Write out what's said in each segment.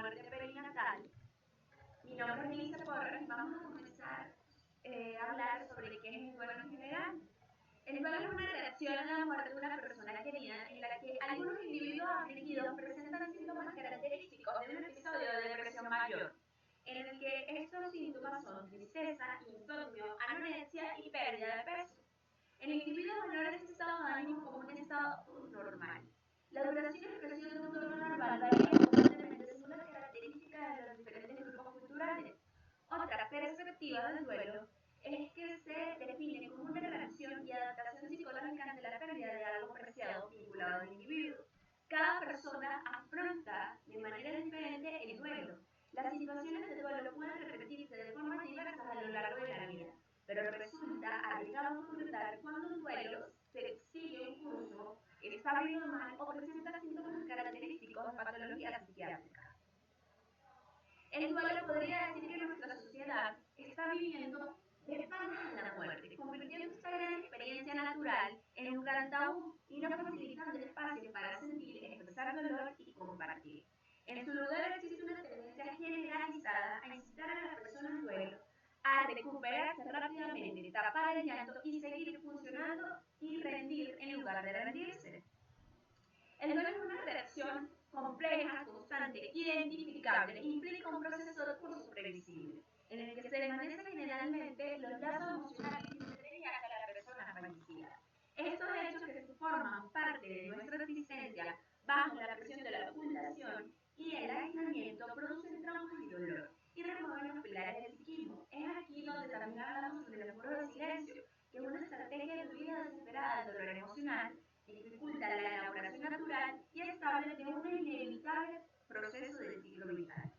muerte perinatal. Mi nombre es Melissa Porras y vamos a comenzar a hablar sobre qué es el duelo en general. El duelo es una reacción a la muerte de una persona querida en la que algunos individuos afligidos presentan síntomas característicos de un episodio de depresión mayor, en el que estos síntomas son tristeza, insomnio, anorexia y pérdida de peso. El individuo valora este estado de ánimo como un estado normal. La duración y expresión de un duelo normal varía constantemente según las características de los diferentes grupos culturales. Otra perspectiva del duelo es que se define como una reacción y adaptación psicológica ante la pérdida de algo preciado vinculado al individuo. Cada persona afronta de manera diferente el duelo. Las situaciones de duelo pueden repetirse de formas diversas a lo largo de la vida, pero resulta arriesgado concretar cuando un duelo se sigue un curso, está bien normal o presenta síntomas característicos de patología psiquiátrica. El duelo podría decir que nuestra sociedad está viviendo de espaldas a la muerte, convirtiendo esta gran experiencia natural en un gran tabú y no facilitando espacio para sentir, expresar dolor y compartir. En su lugar existe una tendencia generalizada a incitar a las personas en duelo a recuperarse rápidamente, tapar el llanto y seguir funcionando y rendir en lugar de rendirse. El duelo es una reacción compleja, constante, identificable, implica un proceso de curso previsible, en el que se desvanecen generalmente los lazos emocionales que mantenían a la persona fallecida. Estos hechos que se forman parte de nuestra existencia bajo la presión de la ocultación y el aislamiento producen traumas y dolor y remueven los pilares del psiquismo. Es aquí donde también hablamos sobre el muro de silencio, que es una estrategia de huida desesperada del dolor emocional, dificulta la elaboración natural y estable de un inevitable proceso del ciclo vital.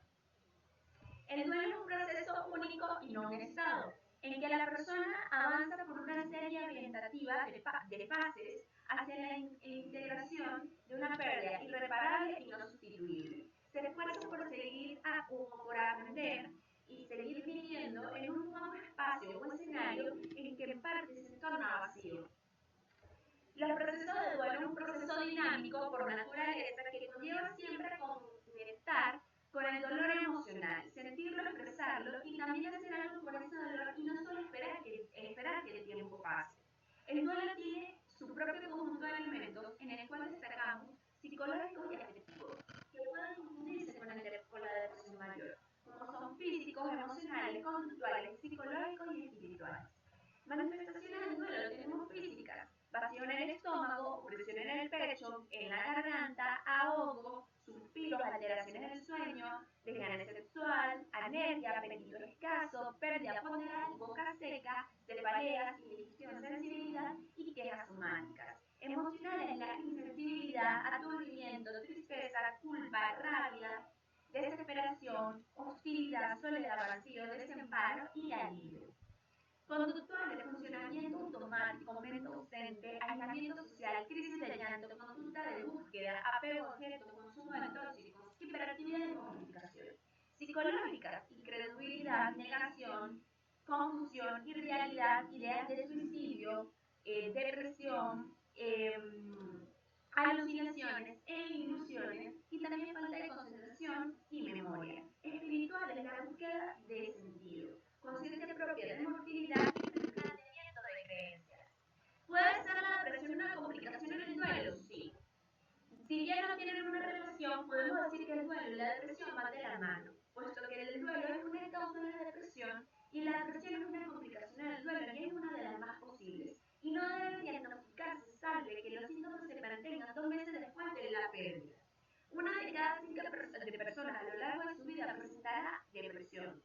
El duelo es un proceso único y no un estado, en que la persona avanza por una serie orientativa de fases hacia la integración de una pérdida irreparable y no sustituible. Se esfuerza por seguir o por aprender y seguir viviendo en un nuevo espacio o escenario en que en parte se torna vacío. Los procesos de duelo es un proceso dinámico por naturaleza que conlleva siempre conectar con el dolor emocional, sentirlo, expresarlo y también hacer algo por ese dolor y no solo esperar que el tiempo pase. El duelo tiene su propio conjunto de elementos en el cual destacamos psicológicos y afectivos, que pueden confundirse con la depresión mayor, como son físicos, emocionales, conductuales, psicológicos y espirituales. Manifestaciones del duelo tenemos físicas: vacío en el estómago, opresión en el pecho, en la garganta, ahogo, suspiros, alteraciones del sueño, desgane sexual, anergia, apetito escaso, pérdida ponderal, boca seca, cefaleas, indigestión, sensibilidad y quejas somáticas. Emocionales: la insensibilidad, aturdimiento, tristeza, culpa, rabia, desesperación, hostilidad, soledad, vacío, desamparo y alivio. Conductuales: funcionamiento automático, mente ausente, aislamiento social, crisis de llanto, conducta de búsqueda, apego a objeto, consumo de tóxicos, hiperactividad y comunicación. Psicológicas: incredulidad, negación, confusión, irrealidad, ideas de suicidio, depresión, alucinaciones e ilusiones y también falta de concentración y memoria. Espirituales: la búsqueda de sentido, conciencia propia de mortalidad y replanteamiento de creencias. ¿Puede ser la depresión una complicación en el duelo? Sí. Si bien no tienen una relación, podemos decir que el duelo y la depresión van de la mano, puesto que el duelo es una causa de la depresión y la depresión es una complicación en el duelo y es una de las más posibles. Y no debe diagnosticarse salvo que los síntomas se mantengan 2 meses después de la pérdida. Una de cada 5 personas a lo largo de su vida presentará depresión.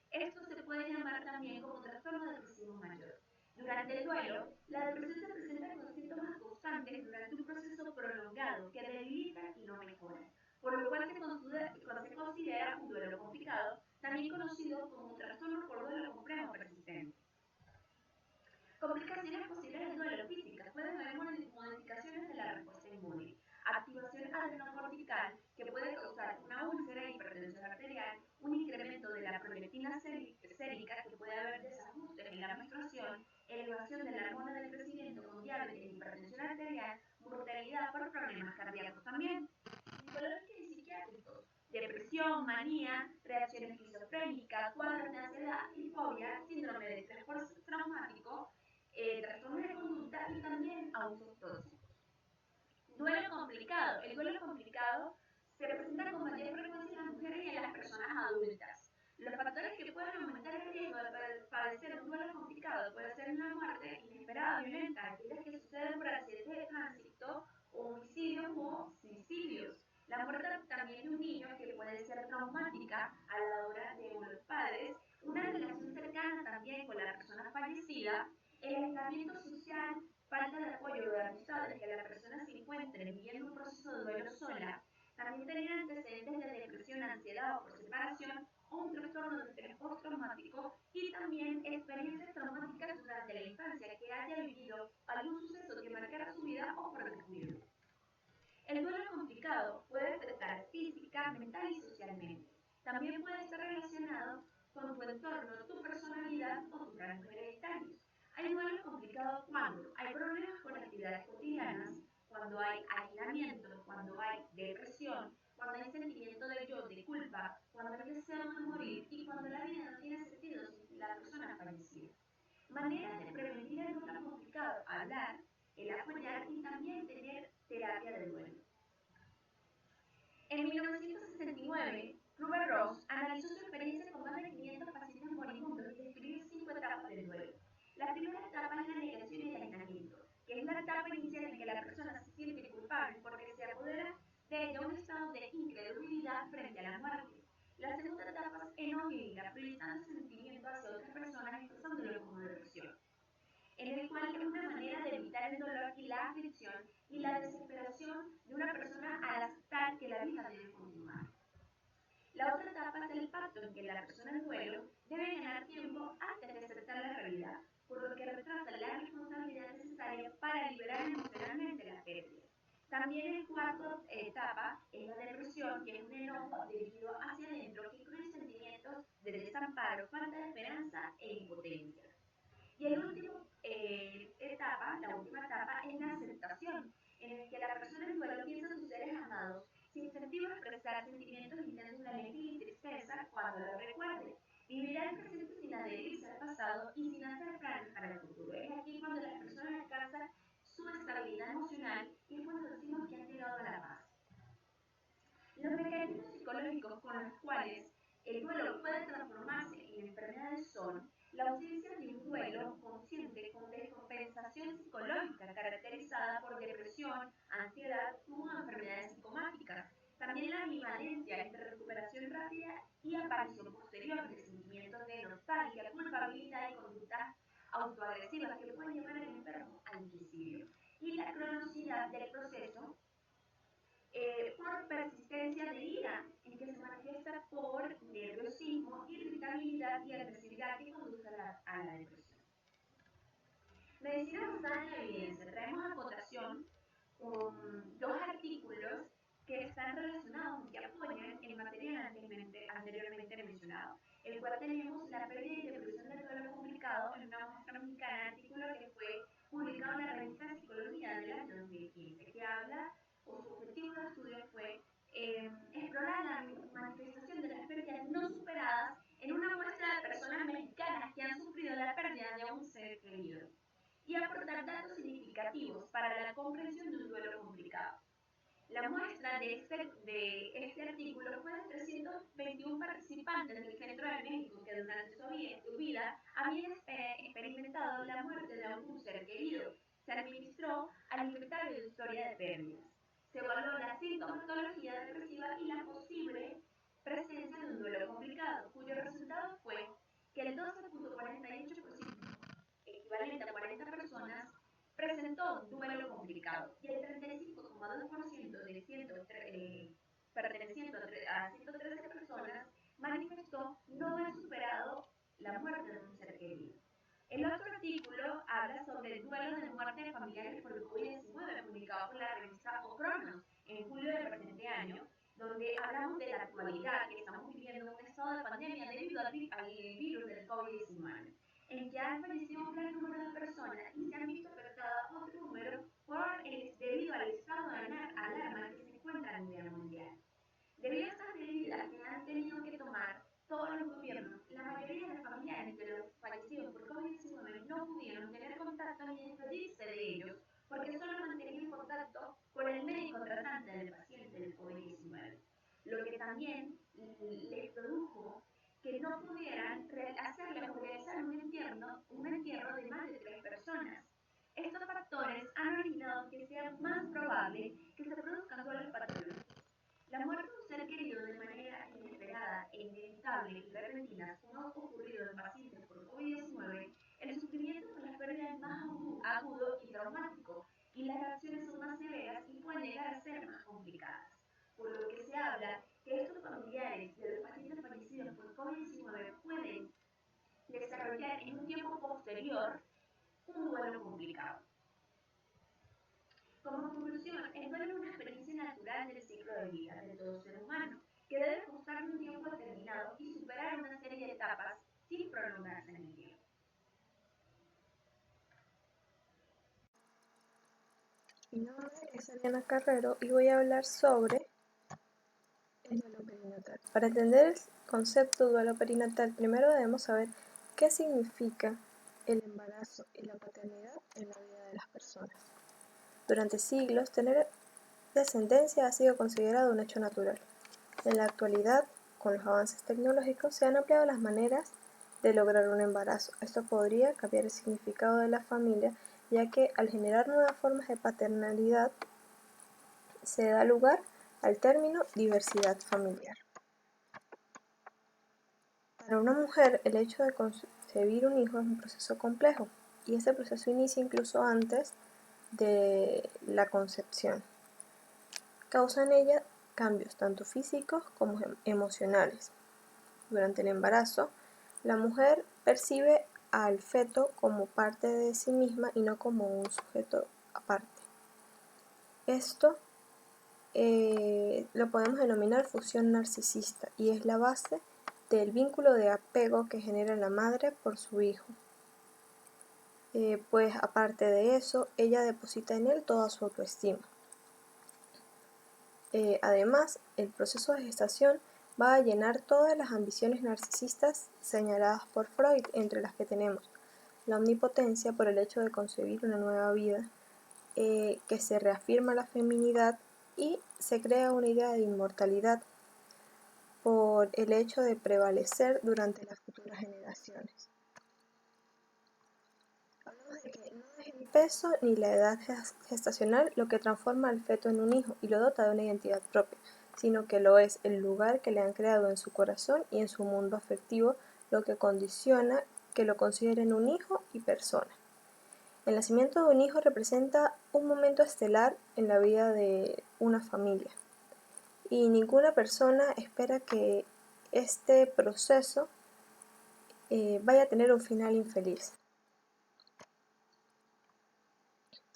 Esto se puede llamar también como trastorno depresivo mayor. Durante el duelo, la depresión se presenta con síntomas constantes durante un proceso prolongado que debilita y no mejora, por lo cual se considera un duelo complicado, también conocido como trastorno por duelo complejo persistente. Complicaciones posibles del duelo: físicas: pueden haber modificaciones de la respuesta inmune, activación adrenocortical que puede causar una úlcera, hipertensión arterial, un incremento de la prolactina sérica, que puede haber desajustes en la menstruación, elevación de la hormona del crecimiento con diabetes, hipertensión arterial, mortalidad por problemas cardíacos también. Psicológicos y psiquiátricos: depresión, manía, reacción esquizofrénica, cuadros de ansiedad y fobia, síndrome de estrés postraumático, trastornos de conducta y también abusos tóxicos. Duelo complicado. El duelo complicado se presenta con mayor frecuencia en las mujeres y en las personas adultas. Los factores que pueden aumentar el riesgo de padecer un duelo complicado puede ser una muerte inesperada, violenta, aquellas que suceden por accidentes de tránsito, homicidios o suicidios. La muerte también de un niño que puede ser traumática a la hora de los padres, una relación cercana también con la persona fallecida, el aislamiento social, falta de apoyo de amistades, que la persona se encuentre viviendo un proceso de duelo sola, también tener antecedentes de depresión, ansiedad o por separación, o un trastorno de estrés postraumático y también experiencias traumáticas durante la infancia que haya vivido algún suceso que marcara su vida o por descuido. El duelo complicado puede afectar física, mental y socialmente. También puede estar relacionado con tu entorno, tu personalidad o tus rasgos hereditarios. Hay duelo complicado cuando hay problemas con actividades cotidianas, cuando hay aislamiento, cuando hay depresión, cuando hay sentimiento de yo, de culpa, cuando hay deseo de morir y cuando la vida no tiene sentido sin la persona fallecida. Maneras de prevenir el duelo complicado: hablar, el apoyar y también tener terapia de duelo. En 1969, Kübler-Ross analizó su experiencia con más de 500 pacientes moribundos y describió 5 etapas del duelo. La primera etapa es la negación y el aislamiento, que es la etapa inicial en que la persona se siente culpable porque se apodera de ella un estado de incredulidad frente a la muerte. La segunda etapa es enojo y ira, proyectando sentimiento hacia otras personas, expresándolo como depresión, en el cual es una manera de evitar el dolor y la aflicción y la desesperación de una persona al aceptar que la vida debe continuar. La otra etapa es el pacto, en que la persona en duelo debe ganar tiempo antes de aceptar la realidad, por lo que retrasa la responsabilidad necesaria para liberar emocionalmente la pérdida. También la cuarta etapa es la depresión, que es un enojo dirigido hacia adentro que incluye sentimientos de desamparo, falta de esperanza e impotencia. Y el último la última etapa es la aceptación, en el que la persona en duelo piensa en sus seres amados sin incentivo a expresar sentimientos intensos de alegría y tristeza cuando lo recuerde. Vivirá el presente sin adherirse al pasado y sin hacer planes para el futuro. Es aquí cuando la persona alcanza su estabilidad emocional y cuando decimos que ha llegado a la paz. Los mecanismos psicológicos con los cuales el duelo puede transformarse en enfermedades son la ausencia de un duelo consciente con descompensación psicológica caracterizada por depresión, ansiedad u enfermedades psicomáticas. También la ambivalencia entre recuperación rápida y aparición posterior de sentimientos de nostalgia, culpabilidad y conductas autoagresivas que pueden llevar al enfermo al suicidio. Y la cronicidad del proceso por persistencia de ira, en que se manifiesta por nerviosismo, irritabilidad y agresividad que conduce a la depresión. Medicina basada en la evidencia. Traemos a cotación dos artículos que están relacionados y que apoyan el material anteriormente mencionado, el cual tenemos la pérdida y depresión del duelo complicado en una muestra mexicana, artículo que fue publicado en la revista Psicología del año 2015, que habla, o su objetivo de estudio fue explorar la manifestación de las pérdidas no superadas en una muestra de personas mexicanas que han sufrido la pérdida de un ser querido y aportar datos significativos para la comprensión de un duelo complicado. La muestra de este artículo fue de 321 participantes del Centro de México que durante su vida habían experimentado la muerte de un ser querido. Se administró al inventario de historia de pérdidas. Se evaluó la sintomatología depresiva y la posible presencia de un duelo complicado, cuyo resultado fue que el 12.48%, equivalente a 40 personas, presentó un duelo complicado y el 35,2% de perteneciendo a 113 personas manifestó no haber superado la muerte de un ser querido. El otro artículo habla sobre el duelo de muerte de familiares por el COVID-19, publicado por la revista Ocronos en julio del presente año, donde hablamos de la actualidad que estamos viviendo un estado de pandemia debido al virus del COVID-19, en que han fallecido un gran número de personas y se han visto afectadas otro número debido al estado de alarma que se encuentra a nivel mundial. Debido a estas medidas contacto por el médico tratante del paciente del COVID-19, lo que también les produjo que no pudieran hacerle o realizar un entierro de más de 3 personas. Estos factores han originado que sea más probable que se produzcan duelos patológicos. La muerte de un ser querido de manera inesperada e inevitable y repentina, como ha ocurrido en pacientes por COVID-19, el sufrimiento por la pérdida es más agudo y traumático, y las reacciones son más severas y pueden llegar a ser más complicadas. Por lo que se habla que estos familiares de los pacientes fallecidos por COVID-19 pueden desarrollar en un tiempo posterior un duelo complicado. Como conclusión, el duelo es una experiencia natural del ciclo de vida de todo ser humano, que debe costar un tiempo determinado y superar una serie de etapas sin prolongarse en el tiempo. Mi nombre es Ariana Carrero y voy a hablar sobre el duelo perinatal. Para entender el concepto de duelo perinatal, primero debemos saber qué significa el embarazo y la paternidad en la vida de las personas. Durante siglos, tener descendencia ha sido considerado un hecho natural. En la actualidad, con los avances tecnológicos, se han ampliado las maneras de lograr un embarazo. Esto podría cambiar el significado de la familia, ya que al generar nuevas formas de paternalidad, se da lugar al término diversidad familiar. Para una mujer, el hecho de concebir un hijo es un proceso complejo, y este proceso inicia incluso antes de la concepción. Causa en ella cambios tanto físicos como emocionales. Durante el embarazo, la mujer percibe al feto como parte de sí misma y no como un sujeto aparte. Esto lo podemos denominar fusión narcisista y es la base del vínculo de apego que genera la madre por su hijo. Pues aparte de eso, ella deposita en él toda su autoestima. Además, el proceso de gestación va a llenar todas las ambiciones narcisistas señaladas por Freud, entre las que tenemos la omnipotencia por el hecho de concebir una nueva vida, que se reafirma la feminidad y se crea una idea de inmortalidad por el hecho de prevalecer durante las futuras generaciones. Hablamos de que no es el peso ni la edad gestacional lo que transforma al feto en un hijo y lo dota de una identidad propia, sino que lo es el lugar que le han creado en su corazón y en su mundo afectivo, lo que condiciona que lo consideren un hijo y persona. El nacimiento de un hijo representa un momento estelar en la vida de una familia y ninguna persona espera que este proceso vaya a tener un final infeliz.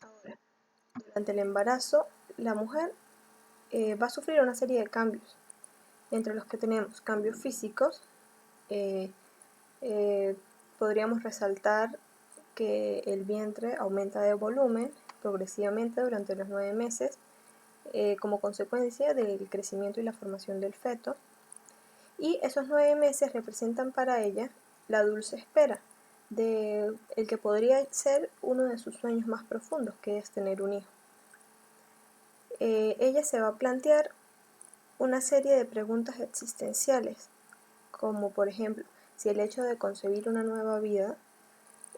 Ahora, durante el embarazo, la mujer va a sufrir una serie de cambios, entre los que tenemos cambios físicos. Podríamos resaltar que el vientre aumenta de volumen progresivamente durante los 9 meses como consecuencia del crecimiento y la formación del feto, y esos 9 meses representan para ella la dulce espera de el que podría ser uno de sus sueños más profundos, que es tener un hijo. Ella se va a plantear una serie de preguntas existenciales, como por ejemplo, si el hecho de concebir una nueva vida,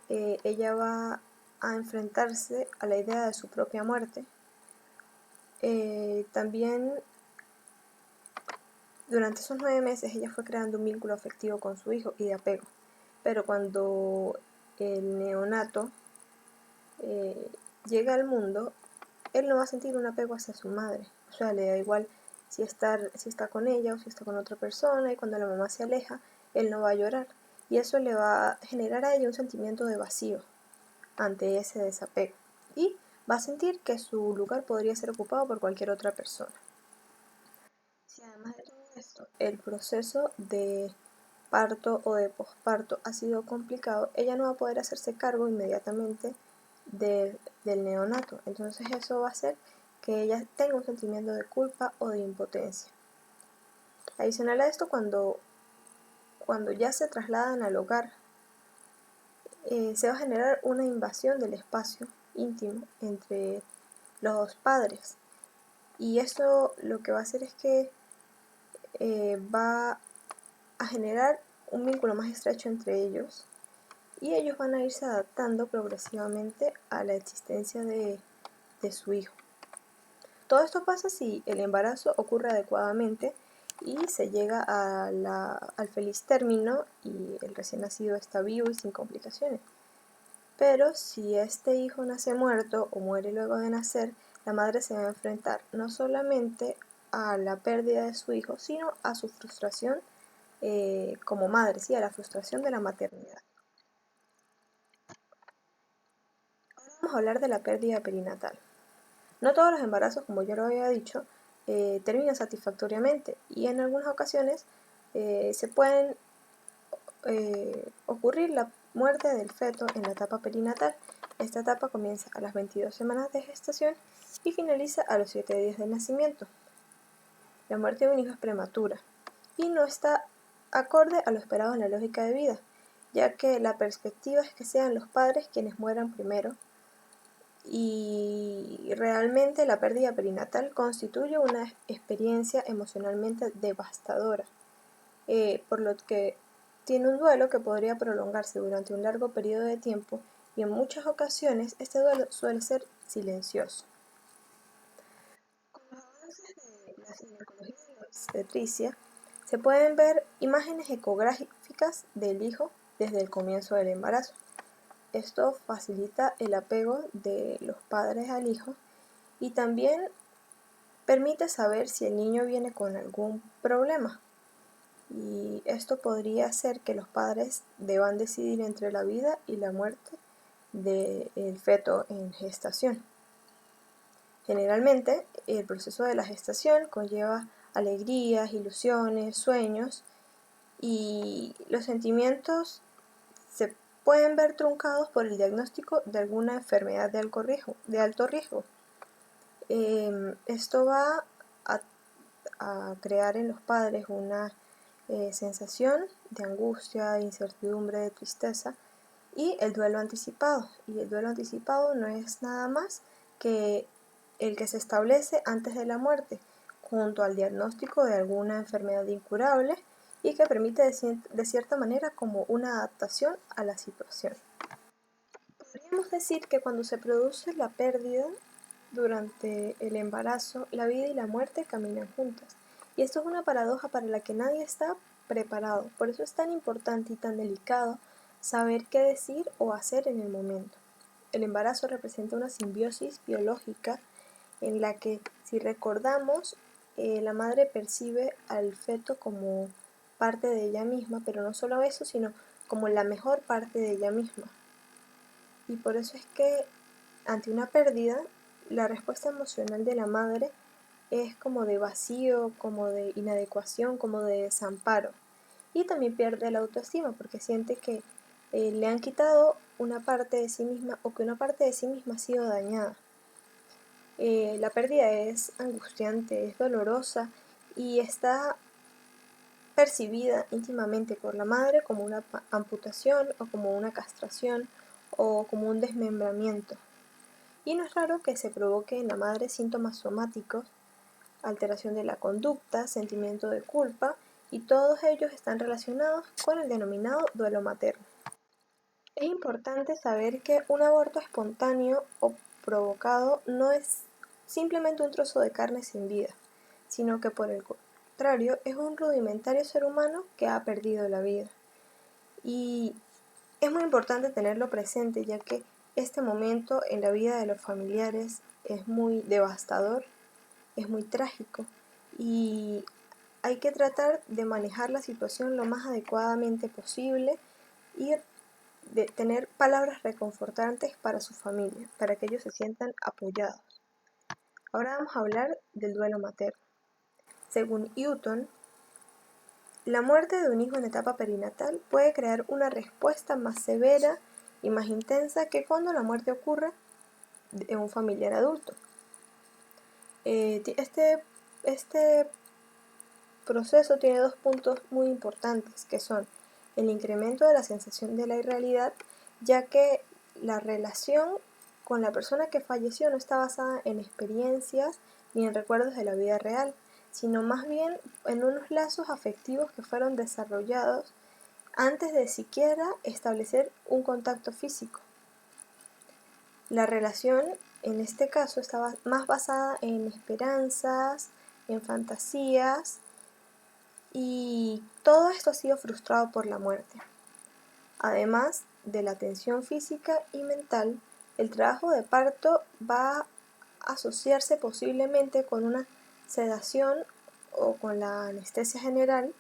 ella va a enfrentarse a la idea de su propia muerte. También durante esos 9 meses ella fue creando un vínculo afectivo con su hijo y de apego, pero cuando el neonato llega al mundo, él no va a sentir un apego hacia su madre, o sea, le da igual si está con ella o si está con otra persona, y cuando la mamá se aleja, él no va a llorar, y eso le va a generar a ella un sentimiento de vacío ante ese desapego, y va a sentir que su lugar podría ser ocupado por cualquier otra persona. Si además de todo esto, el proceso de parto o de posparto ha sido complicado, ella no va a poder hacerse cargo inmediatamente del neonato. Entonces eso va a hacer que ella tenga un sentimiento de culpa o de impotencia. Adicional a esto, cuando ya se trasladan al hogar, se va a generar una invasión del espacio íntimo entre los padres. Y eso lo que va a hacer es que va a generar un vínculo más estrecho entre ellos y ellos van a irse adaptando progresivamente a la existencia de su hijo. Todo esto pasa si el embarazo ocurre adecuadamente y se llega al feliz término y el recién nacido está vivo y sin complicaciones. Pero si este hijo nace muerto o muere luego de nacer, la madre se va a enfrentar no solamente a la pérdida de su hijo, sino a su frustración como madre, ¿sí? A la frustración de la maternidad. Vamos a hablar de la pérdida perinatal. No todos los embarazos, como ya lo había dicho, terminan satisfactoriamente y en algunas ocasiones se pueden ocurrir la muerte del feto en la etapa perinatal. Esta etapa comienza a las 22 semanas de gestación y finaliza a los 7 días de nacimiento. La muerte de un hijo es prematura y no está acorde a lo esperado en la lógica de vida, ya que la perspectiva es que sean los padres quienes mueran primero y realmente la pérdida perinatal constituye una experiencia emocionalmente devastadora, por lo que tiene un duelo que podría prolongarse durante un largo periodo de tiempo y en muchas ocasiones este duelo suele ser silencioso. Con los avances de la ginecología y la obstetricia se pueden ver imágenes ecográficas del hijo desde el comienzo del embarazo. Esto facilita el apego de los padres al hijo y también permite saber si el niño viene con algún problema. Y esto podría hacer que los padres deban decidir entre la vida y la muerte del feto en gestación. Generalmente, el proceso de la gestación conlleva alegrías, ilusiones, sueños y los sentimientos se pueden ver truncados por el diagnóstico de alguna enfermedad de alto riesgo. Esto va a crear en los padres una sensación de angustia, de incertidumbre, de tristeza y el duelo anticipado. Y el duelo anticipado no es nada más que el que se establece antes de la muerte, junto al diagnóstico de alguna enfermedad incurable y que permite de cierta manera como una adaptación a la situación. Podríamos decir que cuando se produce la pérdida durante el embarazo, la vida y la muerte caminan juntas. Y esto es una paradoja para la que nadie está preparado. Por eso es tan importante y tan delicado saber qué decir o hacer en el momento. El embarazo representa una simbiosis biológica en la que, si recordamos, la madre percibe al feto como parte de ella misma, pero no solo eso, sino como la mejor parte de ella misma. Y por eso es que ante una pérdida, la respuesta emocional de la madre es como de vacío, como de inadecuación, como de desamparo. Y también pierde la autoestima porque siente que le han quitado una parte de sí misma o que una parte de sí misma ha sido dañada. La pérdida es angustiante, es dolorosa y está percibida íntimamente por la madre como una amputación o como una castración o como un desmembramiento. Y no es raro que se provoque en la madre síntomas somáticos, alteración de la conducta, sentimiento de culpa, y todos ellos están relacionados con el denominado duelo materno. Es importante saber que un aborto espontáneo o provocado no es simplemente un trozo de carne sin vida, sino que por el contrario es un rudimentario ser humano que ha perdido la vida. Y es muy importante tenerlo presente, ya que este momento en la vida de los familiares es muy devastador, es muy trágico y hay que tratar de manejar la situación lo más adecuadamente posible y de tener palabras reconfortantes para su familia, para que ellos se sientan apoyados. Ahora vamos a hablar del duelo materno. Según Hutton, la muerte de un hijo en etapa perinatal puede crear una respuesta más severa y más intensa que cuando la muerte ocurre en un familiar adulto. Este proceso tiene dos puntos muy importantes, que son el incremento de la sensación de la irrealidad, ya que la relación con la persona que falleció no está basada en experiencias ni en recuerdos de la vida real, sino más bien en unos lazos afectivos que fueron desarrollados antes de siquiera establecer un contacto físico. La relación, en este caso, estaba más basada en esperanzas, en fantasías, y todo esto ha sido frustrado por la muerte. Además de la tensión física y mental, el trabajo de parto va a asociarse posiblemente con una sedación o con la anestesia general,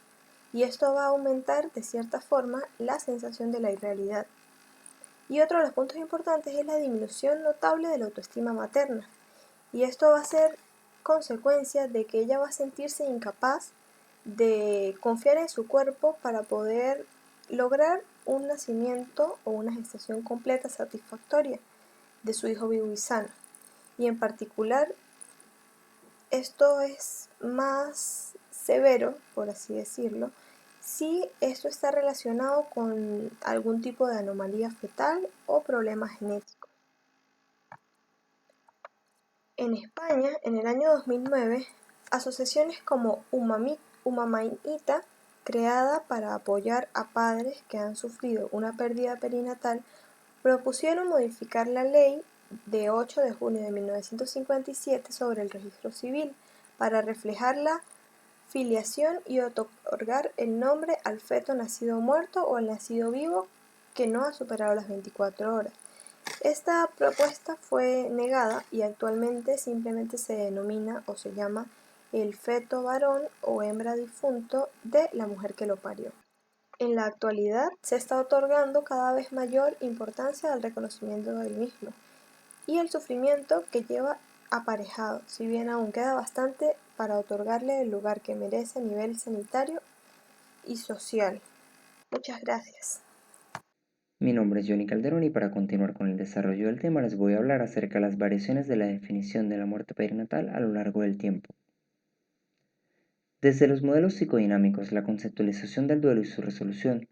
y esto va a aumentar de cierta forma la sensación de la irrealidad. Y otro de los puntos importantes es la disminución notable de la autoestima materna, y esto va a ser consecuencia de que ella va a sentirse incapaz de confiar en su cuerpo para poder lograr un nacimiento o una gestación completa satisfactoria de su hijo vivo y sano. Y en particular, esto es más severo, por así decirlo, si esto está relacionado con algún tipo de anomalía fetal o problema genético. En España, en el año 2009, asociaciones como Umamainita, creada para apoyar a padres que han sufrido una pérdida perinatal, propusieron modificar la ley de 8 de junio de 1957 sobre el registro civil para reflejar la filiación y otorgar el nombre al feto nacido muerto o al nacido vivo que no ha superado las 24 horas. Esta propuesta fue negada y actualmente simplemente se denomina o se llama el feto varón o hembra difunto de la mujer que lo parió. En la actualidad se está otorgando cada vez mayor importancia al reconocimiento del mismo y el sufrimiento que lleva aparejado, si bien aún queda bastante para otorgarle el lugar que merece a nivel sanitario y social. Muchas gracias. Mi nombre es Johnny Calderón y para continuar con el desarrollo del tema les voy a hablar acerca de las variaciones de la definición de la muerte perinatal a lo largo del tiempo. Desde los modelos psicodinámicos, la conceptualización del duelo y su resolución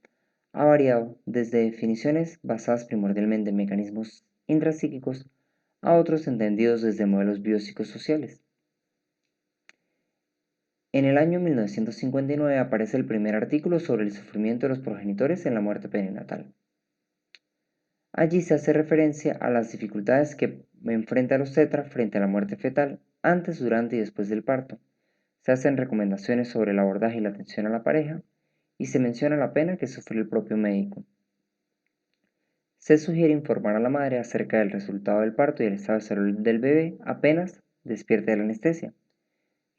ha variado desde definiciones basadas primordialmente en mecanismos intrapsíquicos a otros entendidos desde modelos biopsicosociales. En el año 1959 aparece el primer artículo sobre el sufrimiento de los progenitores en la muerte perinatal. Allí se hace referencia a las dificultades que enfrenta el obstetra frente a la muerte fetal antes, durante y después del parto. Se hacen recomendaciones sobre el abordaje y la atención a la pareja y se menciona la pena que sufre el propio médico. Se sugiere informar a la madre acerca del resultado del parto y el estado de salud del bebé apenas despierte de la anestesia,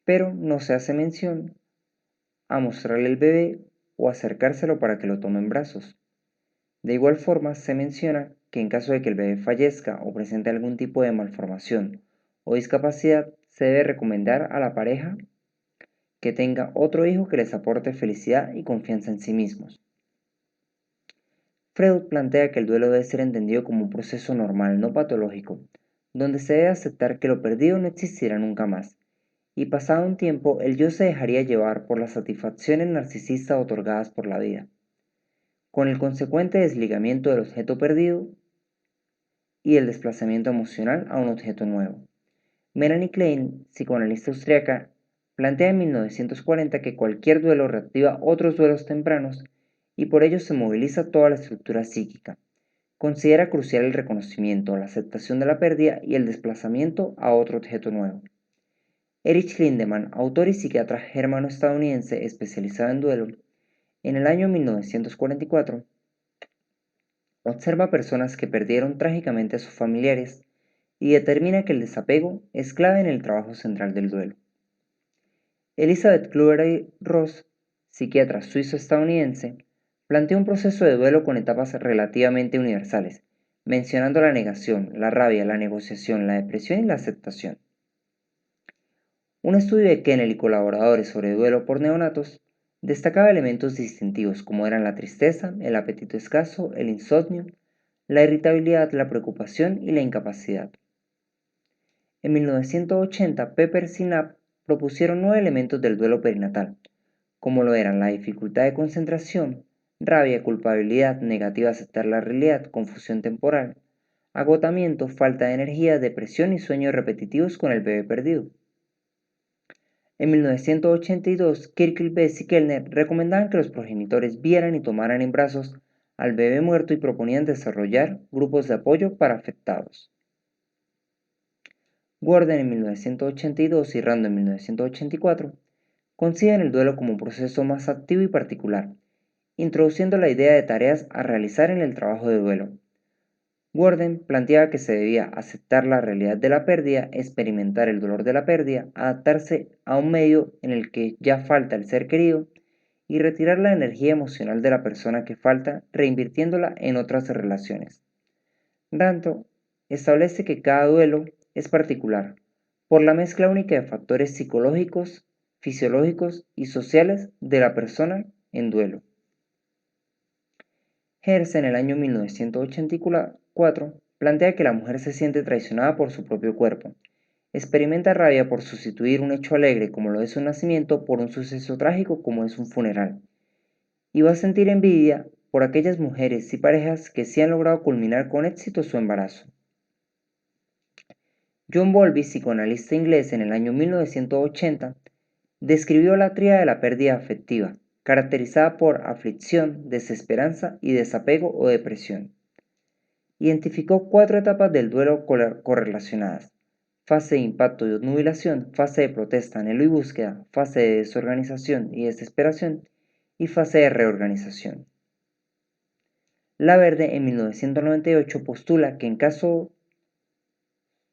pero no se hace mención a mostrarle el bebé o acercárselo para que lo tome en brazos. De igual forma, se menciona que en caso de que el bebé fallezca o presente algún tipo de malformación o discapacidad, se debe recomendar a la pareja que tenga otro hijo que les aporte felicidad y confianza en sí mismos. Freud plantea que el duelo debe ser entendido como un proceso normal, no patológico, donde se debe aceptar que lo perdido no existirá nunca más, y pasado un tiempo el yo se dejaría llevar por las satisfacciones narcisistas otorgadas por la vida, con el consecuente desligamiento del objeto perdido y el desplazamiento emocional a un objeto nuevo. Melanie Klein, psicoanalista austriaca, plantea en 1940 que cualquier duelo reactiva otros duelos tempranos y por ello se moviliza toda la estructura psíquica. Considera crucial el reconocimiento, la aceptación de la pérdida y el desplazamiento a otro objeto nuevo. Erich Lindemann, autor y psiquiatra germano-estadounidense especializado en duelo, en el año 1944, observa personas que perdieron trágicamente a sus familiares y determina que el desapego es clave en el trabajo central del duelo. Elizabeth Kubler-Ross, psiquiatra suizo-estadounidense, plantea un proceso de duelo con etapas relativamente universales, mencionando la negación, la rabia, la negociación, la depresión y la aceptación. Un estudio de Kennel y colaboradores sobre duelo por neonatos destacaba elementos distintivos como eran la tristeza, el apetito escaso, el insomnio, la irritabilidad, la preocupación y la incapacidad. En 1980, Pepper y Knapp propusieron 9 elementos del duelo perinatal, como lo eran la dificultad de concentración, rabia, culpabilidad, negativa a aceptar la realidad, confusión temporal, agotamiento, falta de energía, depresión y sueños repetitivos con el bebé perdido. En 1982, Kirklees y Kellner recomendaban que los progenitores vieran y tomaran en brazos al bebé muerto y proponían desarrollar grupos de apoyo para afectados. Gordon en 1982 y Rando en 1984 conciben el duelo como un proceso más activo y particular, introduciendo la idea de tareas a realizar en el trabajo de duelo. Gordon planteaba que se debía aceptar la realidad de la pérdida, experimentar el dolor de la pérdida, adaptarse a un medio en el que ya falta el ser querido y retirar la energía emocional de la persona que falta, reinvirtiéndola en otras relaciones. Rando establece que cada duelo es particular, por la mezcla única de factores psicológicos, fisiológicos y sociales de la persona en duelo. Herz en el año 1984 plantea que la mujer se siente traicionada por su propio cuerpo, experimenta rabia por sustituir un hecho alegre como lo es un nacimiento por un suceso trágico como es un funeral, y va a sentir envidia por aquellas mujeres y parejas que sí han logrado culminar con éxito su embarazo. John Bowlby, psicoanalista inglés en el año 1980, describió la tríada de la pérdida afectiva, caracterizada por aflicción, desesperanza y desapego o depresión. Identificó 4 etapas del duelo correlacionadas: fase de impacto y obnubilación, fase de protesta, anhelo y búsqueda, fase de desorganización y desesperación y fase de reorganización. Laverde en 1998 postula que en caso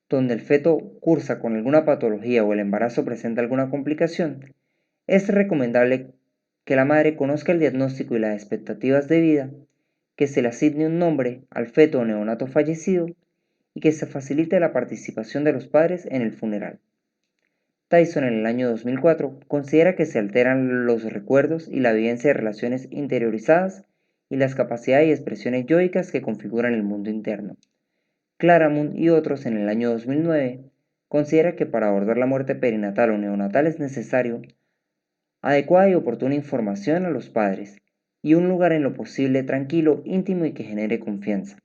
donde el feto cursa con alguna patología o el embarazo presenta alguna complicación, es recomendable que la madre conozca el diagnóstico y las expectativas de vida, que se le asigne un nombre al feto o neonato fallecido y que se facilite la participación de los padres en el funeral. Tyson en el año 2004 considera que se alteran los recuerdos y la vivencia de relaciones interiorizadas y las capacidades y expresiones yoicas que configuran el mundo interno. Claremont y otros en el año 2009 considera que para abordar la muerte perinatal o neonatal es necesario adecuada y oportuna información a los padres y un lugar en lo posible tranquilo, íntimo y que genere confianza.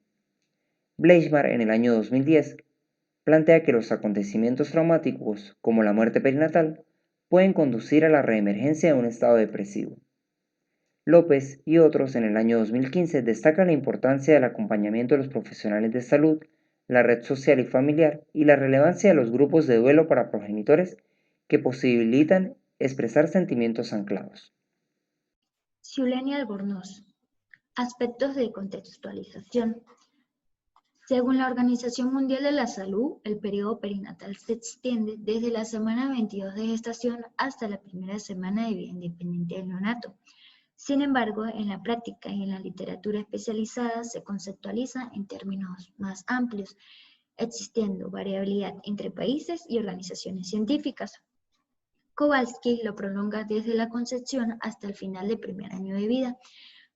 Bleichmar en el año 2010 plantea que los acontecimientos traumáticos, como la muerte perinatal, pueden conducir a la reemergencia de un estado depresivo. López y otros en el año 2015 destacan la importancia del acompañamiento de los profesionales de salud, la red social y familiar y la relevancia de los grupos de duelo para progenitores que posibilitan expresar sentimientos anclados. Zulenia Albornoz. Aspectos de contextualización. Según la Organización Mundial de la Salud, el periodo perinatal se extiende desde la semana 22 de gestación hasta la primera semana de vida independiente del neonato. Sin embargo, en la práctica y en la literatura especializada se conceptualiza en términos más amplios, existiendo variabilidad entre países y organizaciones científicas. Kowalski lo prolonga desde la concepción hasta el final del primer año de vida,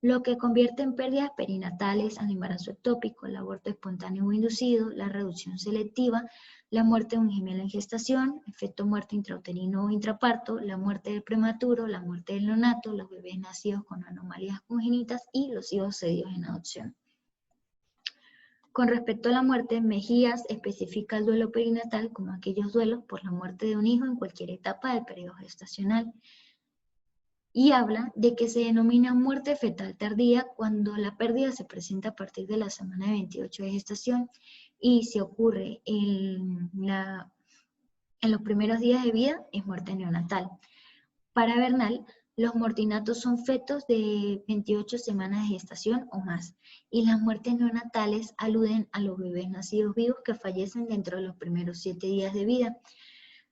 lo que convierte en pérdidas perinatales al embarazo ectópico, el aborto espontáneo o inducido, la reducción selectiva, la muerte de un gemelo en gestación, efecto muerte intrauterino o intraparto, la muerte del prematuro, la muerte del neonato, los bebés nacidos con anomalías congénitas y los hijos cedidos en adopción. Con respecto a la muerte, Mejías especifica el duelo perinatal como aquellos duelos por la muerte de un hijo en cualquier etapa del periodo gestacional, y habla de que se denomina muerte fetal tardía cuando la pérdida se presenta a partir de la semana 28 de gestación y si ocurre en los primeros días de vida es muerte neonatal. Para Bernal, los mortinatos son fetos de 28 semanas de gestación o más, y las muertes neonatales aluden a los bebés nacidos vivos que fallecen dentro de los primeros 7 días de vida.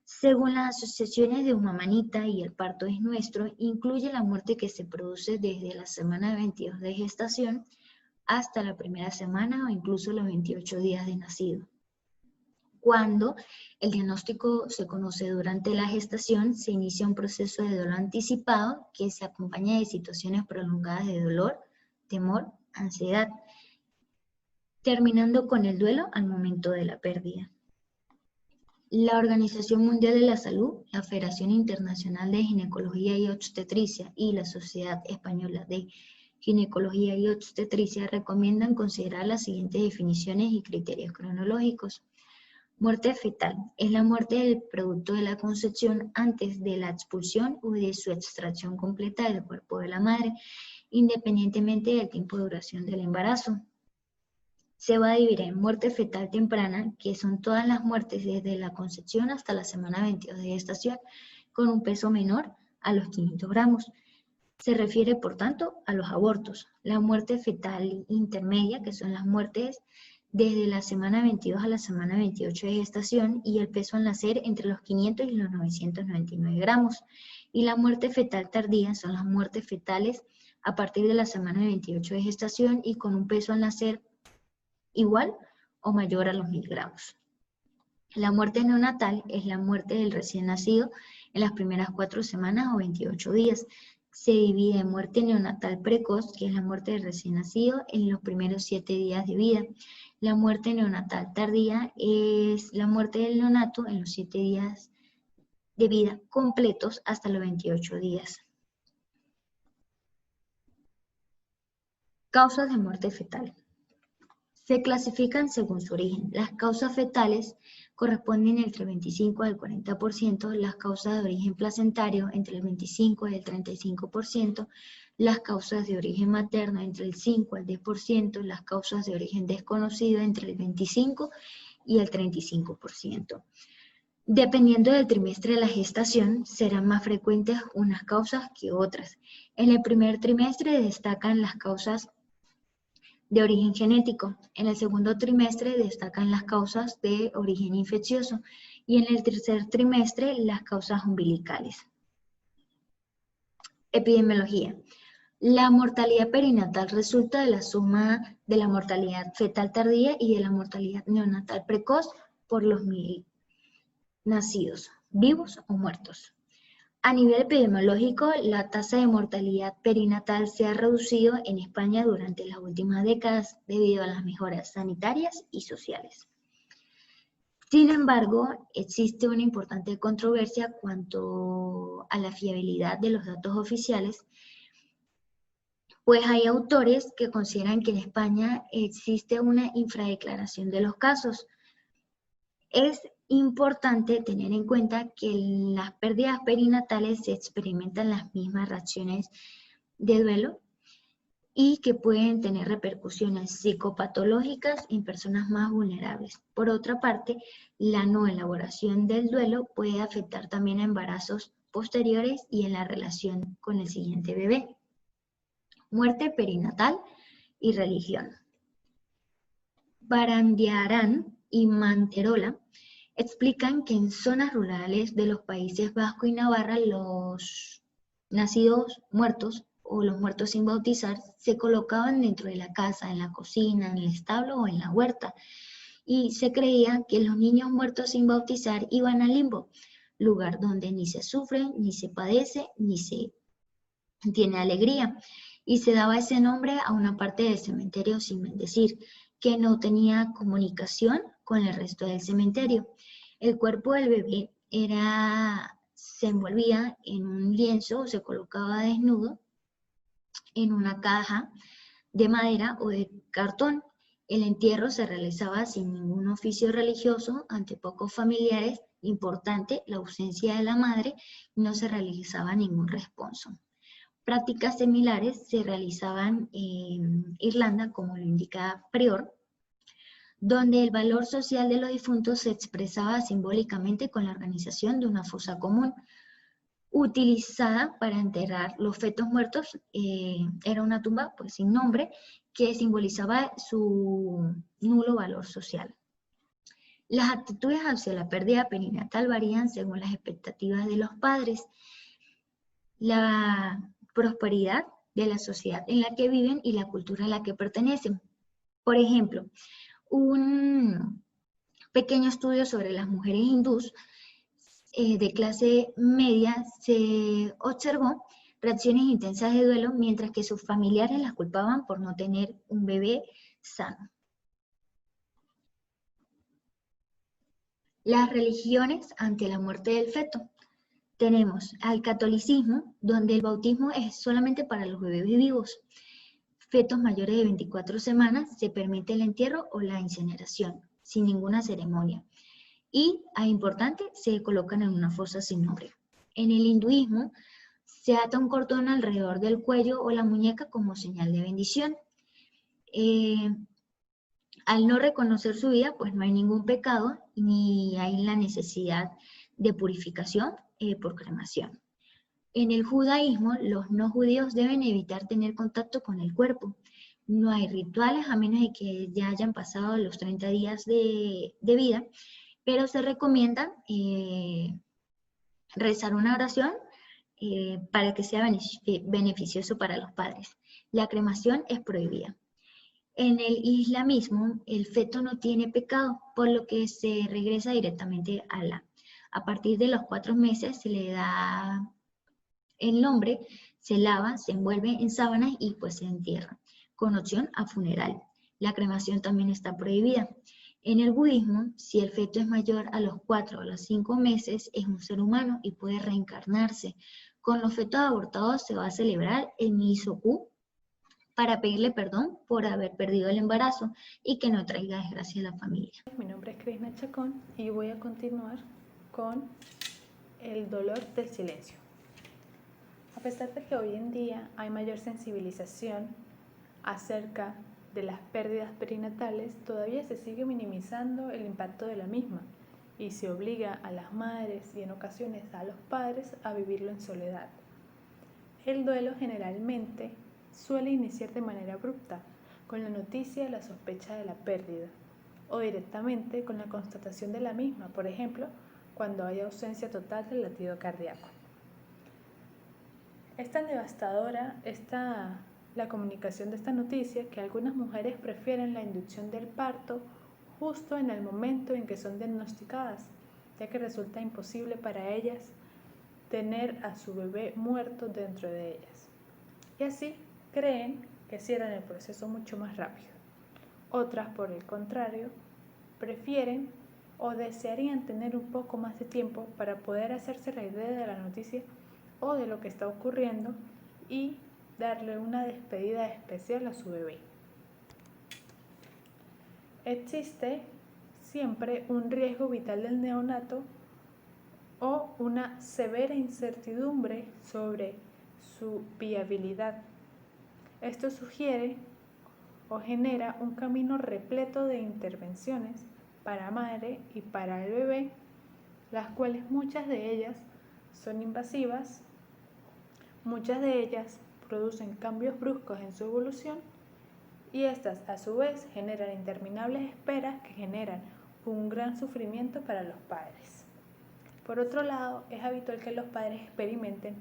Según las asociaciones de Humamanita y El parto es nuestro, incluye la muerte que se produce desde la semana 22 de gestación hasta la primera semana o incluso los 28 días de nacido. Cuando el diagnóstico se conoce durante la gestación, se inicia un proceso de dolor anticipado que se acompaña de situaciones prolongadas de dolor, temor, ansiedad, terminando con el duelo al momento de la pérdida. La Organización Mundial de la Salud, la Federación Internacional de Ginecología y Obstetricia y la Sociedad Española de Ginecología y Obstetricia recomiendan considerar las siguientes definiciones y criterios cronológicos. Muerte fetal es la muerte del producto de la concepción antes de la expulsión o de su extracción completa del cuerpo de la madre, independientemente del tiempo de duración del embarazo. Se va a dividir en muerte fetal temprana, que son todas las muertes desde la concepción hasta la semana 22 de gestación, con un peso menor a los 500 gramos. Se refiere, por tanto, a los abortos. La muerte fetal intermedia, que son las muertes desde la semana 22 a la semana 28 de gestación, y el peso al nacer entre los 500 y los 999 gramos. Y la muerte fetal tardía son las muertes fetales a partir de la semana 28 de gestación y con un peso al nacer igual o mayor a los 1000 gramos. La muerte neonatal es la muerte del recién nacido en las primeras 4 semanas o 28 días. Se divide en muerte neonatal precoz, que es la muerte del recién nacido en los primeros 7 días de vida. La muerte neonatal tardía es la muerte del neonato en los 7 días de vida completos hasta los 28 días. Causas de muerte fetal. Se clasifican según su origen. Las causas fetales corresponden entre el 25 al 40%, las causas de origen placentario entre el 25 y el 35%, las causas de origen materno entre el 5 al 10%, las causas de origen desconocido entre el 25 y el 35%. Dependiendo del trimestre de la gestación, serán más frecuentes unas causas que otras. En el primer trimestre destacan las causas de origen genético. En el segundo trimestre destacan las causas de origen infeccioso y en el tercer trimestre las causas umbilicales. Epidemiología. La mortalidad perinatal resulta de la suma de la mortalidad fetal tardía y de la mortalidad neonatal precoz por los 1000 nacidos, vivos o muertos. A nivel epidemiológico, la tasa de mortalidad perinatal se ha reducido en España durante las últimas décadas debido a las mejoras sanitarias y sociales. Sin embargo, existe una importante controversia cuanto a la fiabilidad de los datos oficiales, pues hay autores que consideran que en España existe una infradeclaración de los casos. Es importante tener en cuenta que en las pérdidas perinatales se experimentan las mismas reacciones de duelo y que pueden tener repercusiones psicopatológicas en personas más vulnerables. Por otra parte, la no elaboración del duelo puede afectar también a embarazos posteriores y en la relación con el siguiente bebé. Muerte perinatal y religión. Barandiarán y Manterola explican que en zonas rurales de los Países Vasco y Navarra los nacidos muertos o los muertos sin bautizar se colocaban dentro de la casa, en la cocina, en el establo o en la huerta, y se creía que los niños muertos sin bautizar iban al limbo, lugar donde ni se sufre, ni se padece, ni se tiene alegría, y se daba ese nombre a una parte del cementerio sin bendecir, que no tenía comunicación con el resto del cementerio. El cuerpo del bebé se envolvía en un lienzo o se colocaba desnudo en una caja de madera o de cartón. El entierro se realizaba sin ningún oficio religioso, ante pocos familiares, importante la ausencia de la madre, no se realizaba ningún responso. Prácticas similares se realizaban en Irlanda, como lo indica Prior, donde el valor social de los difuntos se expresaba simbólicamente con la organización de una fosa común, utilizada para enterrar los fetos muertos. Era una tumba pues, sin nombre, que simbolizaba su nulo valor social. Las actitudes hacia la pérdida perinatal varían según las expectativas de los padres, la prosperidad de la sociedad en la que viven y la cultura a la que pertenecen. Por ejemplo, un pequeño estudio sobre las mujeres hindús de clase media se observó reacciones intensas de duelo mientras que sus familiares las culpaban por no tener un bebé sano. Las religiones ante la muerte del feto. Tenemos al catolicismo, donde el bautismo es solamente para los bebés vivos. Fetos mayores de 24 semanas se permite el entierro o la incineración, sin ninguna ceremonia. Y, importante, se colocan en una fosa sin nombre. En el hinduismo, se ata un cordón alrededor del cuello o la muñeca como señal de bendición. Al no reconocer su vida, pues no hay ningún pecado ni hay la necesidad de purificación por cremación. En el judaísmo, los no judíos deben evitar tener contacto con el cuerpo. No hay rituales a menos de que ya hayan pasado los 30 días de vida, pero se recomienda rezar una oración para que sea beneficioso para los padres. La cremación es prohibida. En el islamismo, el feto no tiene pecado, por lo que se regresa directamente a Alá. A partir de los 4 meses se le da el nombre, se lava, se envuelve en sábanas y pues se entierra, con opción a funeral. La cremación también está prohibida. En el budismo, si el feto es mayor a los 4 o a los 5 meses, es un ser humano y puede reencarnarse. Con los fetos abortados se va a celebrar el Nisoku para pedirle perdón por haber perdido el embarazo y que no traiga desgracia a la familia. Mi nombre es Krishna Chacón y voy a continuar con el dolor del silencio. A pesar de que hoy en día hay mayor sensibilización acerca de las pérdidas perinatales, todavía se sigue minimizando el impacto de la misma y se obliga a las madres y en ocasiones a los padres a vivirlo en soledad. El duelo generalmente suele iniciar de manera abrupta, con la noticia de la sospecha de la pérdida, o directamente con la constatación de la misma, por ejemplo, cuando hay ausencia total del latido cardíaco. Es tan devastadora la comunicación de esta noticia que algunas mujeres prefieren la inducción del parto justo en el momento en que son diagnosticadas, ya que resulta imposible para ellas tener a su bebé muerto dentro de ellas. Y así creen que cierran el proceso mucho más rápido. Otras, por el contrario, prefieren o desearían tener un poco más de tiempo para poder hacerse la idea de la noticia o de lo que está ocurriendo y darle una despedida especial a su bebé. Existe siempre un riesgo vital del neonato o una severa incertidumbre sobre su viabilidad. Esto sugiere o genera un camino repleto de intervenciones para madre y para el bebé, las cuales muchas de ellas son invasivas, muchas de ellas producen cambios bruscos en su evolución y estas a su vez generan interminables esperas que generan un gran sufrimiento para los padres. Por otro lado, es habitual que los padres experimenten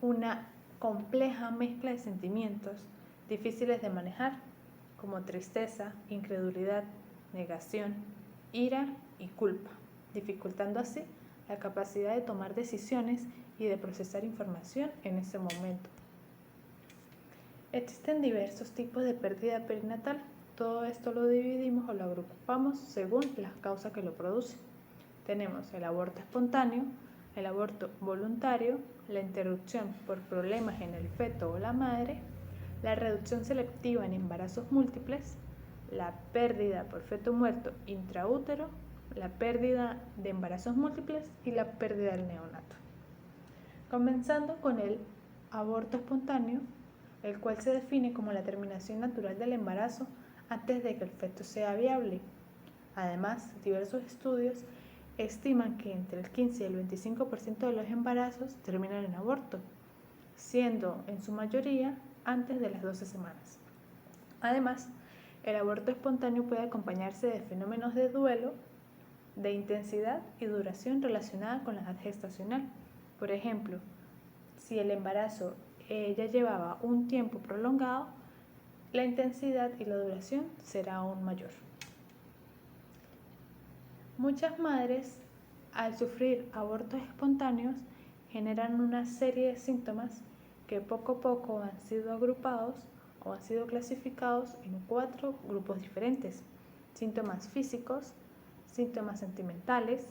una compleja mezcla de sentimientos difíciles de manejar, como tristeza, incredulidad, negación, ira y culpa, dificultando así la capacidad de tomar decisiones y de procesar información en ese momento. Existen diversos tipos de pérdida perinatal. Todo esto lo dividimos o lo agrupamos según las causas que lo producen. Tenemos el aborto espontáneo, el aborto voluntario, la interrupción por problemas en el feto o la madre, la reducción selectiva en embarazos múltiples, la pérdida por feto muerto intraútero, la pérdida de embarazos múltiples y la pérdida del neonato. Comenzando con el aborto espontáneo, el cual se define como la terminación natural del embarazo antes de que el feto sea viable. Además, diversos estudios estiman que entre el 15 y el 25% de los embarazos terminan en aborto, siendo en su mayoría antes de las 12 semanas. Además, el aborto espontáneo puede acompañarse de fenómenos de duelo, de intensidad y duración relacionada con la edad gestacional. Por ejemplo, si el embarazo ya llevaba un tiempo prolongado, la intensidad y la duración será aún mayor. Muchas madres, al sufrir abortos espontáneos, generan una serie de síntomas que poco a poco han sido agrupados o han sido clasificados en 4 grupos diferentes: síntomas físicos, síntomas sentimentales,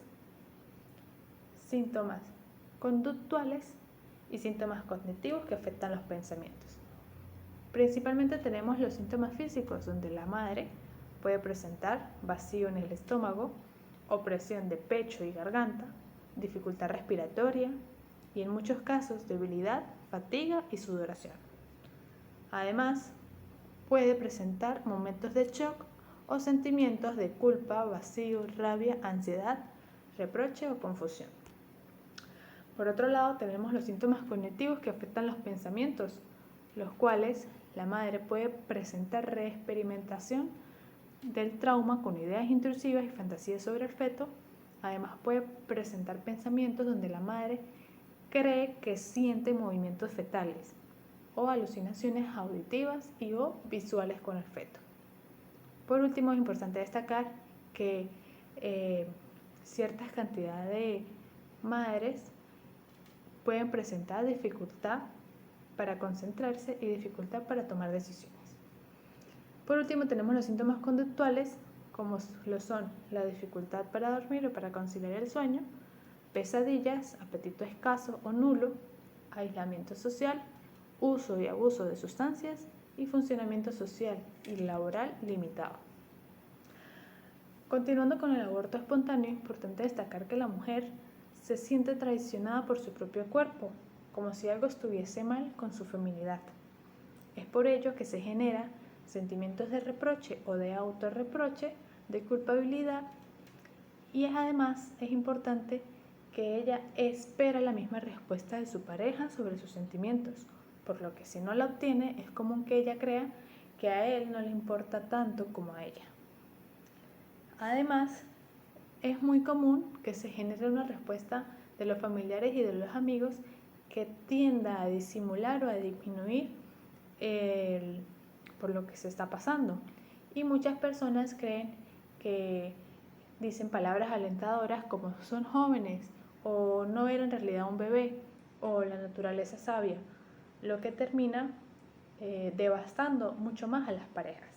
síntomas conductuales y síntomas cognitivos que afectan los pensamientos. Principalmente tenemos los síntomas físicos, donde la madre puede presentar vacío en el estómago, opresión de pecho y garganta, dificultad respiratoria y en muchos casos debilidad, fatiga y sudoración. Además, puede presentar momentos de shock o sentimientos de culpa, vacío, rabia, ansiedad, reproche o confusión. Por otro lado, tenemos los síntomas cognitivos que afectan los pensamientos, los cuales la madre puede presentar reexperimentación del trauma con ideas intrusivas y fantasías sobre el feto. Además, puede presentar pensamientos donde la madre cree que siente movimientos fetales o alucinaciones auditivas y o visuales con el feto. Por último, es importante destacar que ciertas cantidades de madres pueden presentar dificultad para concentrarse y dificultad para tomar decisiones. Por último, tenemos los síntomas conductuales, como lo son la dificultad para dormir o para conciliar el sueño, pesadillas, apetito escaso o nulo, aislamiento social, uso y abuso de sustancias y funcionamiento social y laboral limitado. Continuando con el aborto espontáneo, es importante destacar que la mujer se siente traicionada por su propio cuerpo, como si algo estuviese mal con su feminidad. Es por ello que se generan sentimientos de reproche o de autorreproche, de culpabilidad, y además es importante que ella espera la misma respuesta de su pareja sobre sus sentimientos, por lo que si no la obtiene es común que ella crea que a él no le importa tanto como a ella. Además, es muy común que se genere una respuesta de los familiares y de los amigos que tienda a disimular o a disminuir por lo que se está pasando. Y muchas personas creen que dicen palabras alentadoras como son jóvenes o no era en realidad un bebé o la naturaleza sabia, lo que termina devastando mucho más a las parejas.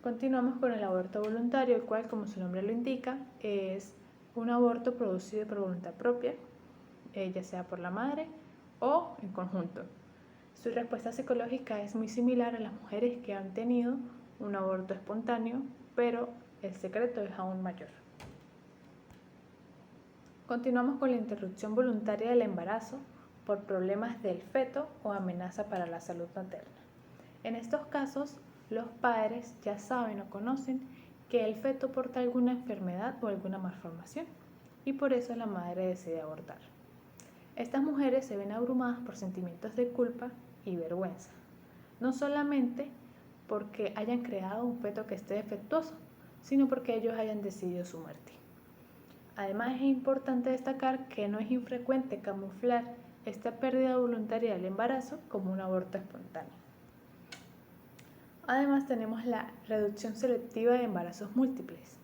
Continuamos con el aborto voluntario, el cual, como su nombre lo indica, es un aborto producido por voluntad propia, ya sea por la madre o en conjunto. Su respuesta psicológica es muy similar a las mujeres que han tenido un aborto espontáneo, pero el secreto es aún mayor. Continuamos con la interrupción voluntaria del embarazo por problemas del feto o amenaza para la salud materna. En estos casos, los padres ya saben o conocen que el feto porta alguna enfermedad o alguna malformación y por eso la madre decide abortar. Estas mujeres se ven abrumadas por sentimientos de culpa y vergüenza, no solamente porque hayan creado un feto que esté defectuoso, sino porque ellos hayan decidido su muerte. Además, es importante destacar que no es infrecuente camuflar esta pérdida voluntaria del embarazo como un aborto espontáneo. Además, tenemos la reducción selectiva de embarazos múltiples.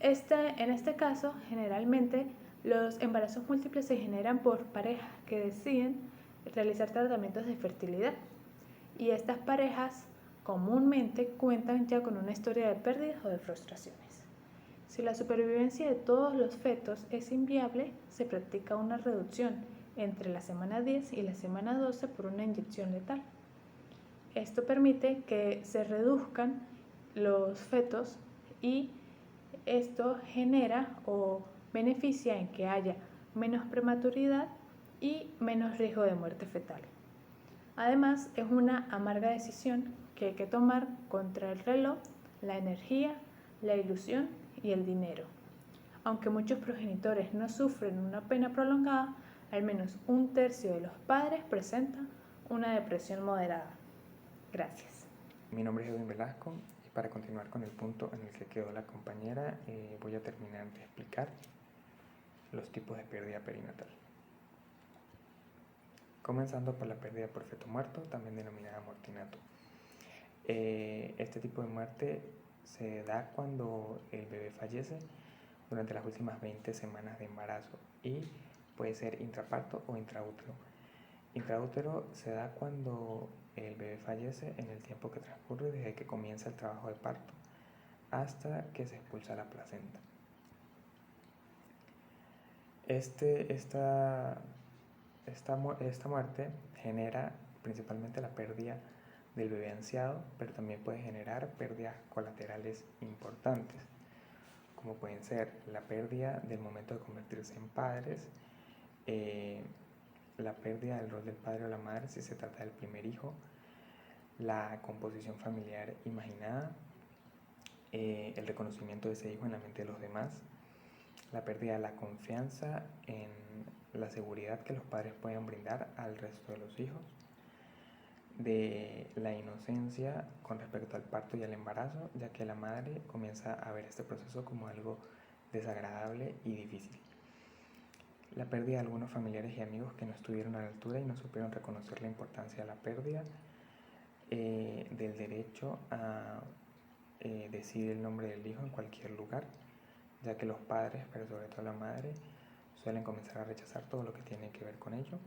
En este caso, generalmente, los embarazos múltiples se generan por parejas que deciden realizar tratamientos de fertilidad y estas parejas comúnmente cuentan ya con una historia de pérdidas o de frustraciones. Si la supervivencia de todos los fetos es inviable, se practica una reducción entre la semana 10 y la semana 12 por una inyección letal. Esto permite que se reduzcan los fetos y esto genera o beneficia en que haya menos prematuridad y menos riesgo de muerte fetal. Además, es una amarga decisión que hay que tomar contra el reloj, la energía, la ilusión y el dinero. Aunque muchos progenitores no sufren una pena prolongada, al menos 1/3 de los padres presentan una depresión moderada. Gracias. Mi nombre es Edwin Velasco y para continuar con el punto en el que quedó la compañera, voy a terminar de explicar los tipos de pérdida perinatal. Comenzando por la pérdida por feto muerto, también denominada mortinato. Este tipo de muerte se da cuando el bebé fallece durante las últimas 20 semanas de embarazo y puede ser intraparto o intraútero. Intraútero se da cuando el bebé fallece en el tiempo que transcurre desde que comienza el trabajo de parto hasta que se expulsa la placenta. Esta muerte genera principalmente la pérdida del bebé ansiado, pero también puede generar pérdidas colaterales importantes, como pueden ser la pérdida del momento de convertirse en padres, la pérdida del rol del padre o la madre si se trata del primer hijo, la composición familiar imaginada, el reconocimiento de ese hijo en la mente de los demás, la pérdida de la confianza en la seguridad que los padres puedan brindar al resto de los hijos, de la inocencia con respecto al parto y al embarazo, ya que la madre comienza a ver este proceso como algo desagradable y difícil. La pérdida de algunos familiares y amigos que no estuvieron a la altura y no supieron reconocer la importancia de la pérdida, del derecho a decir el nombre del hijo en cualquier lugar, ya que los padres, pero sobre todo la madre, suelen comenzar a rechazar todo lo que tiene que ver con ello,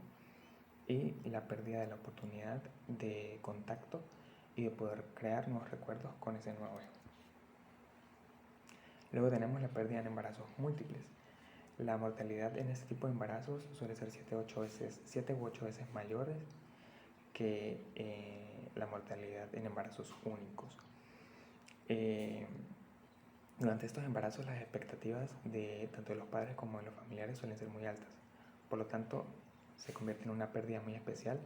y la pérdida de la oportunidad de contacto y de poder crear nuevos recuerdos con ese nuevo hijo. Luego tenemos la pérdida en embarazos múltiples. La mortalidad en este tipo de embarazos suele ser 7 u 8 veces mayores que la mortalidad en embarazos únicos. Durante estos embarazos las expectativas de tanto de los padres como de los familiares suelen ser muy altas. Por lo tanto, se convierte en una pérdida muy especial,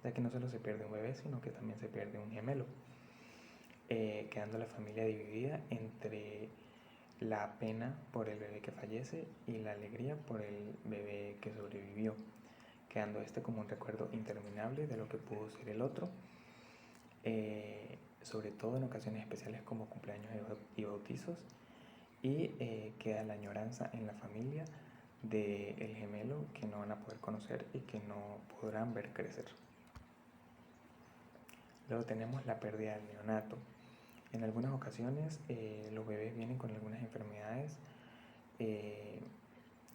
ya que no solo se pierde un bebé, sino que también se pierde un gemelo, quedando la familia dividida entre la pena por el bebé que fallece y la alegría por el bebé que sobrevivió, quedando este como un recuerdo interminable de lo que pudo ser el otro, sobre todo en ocasiones especiales como cumpleaños y bautizos, y queda la añoranza en la familia del gemelo que no van a poder conocer y que no podrán ver crecer. Luego tenemos la pérdida del neonato. En algunas ocasiones los bebés vienen con algunas enfermedades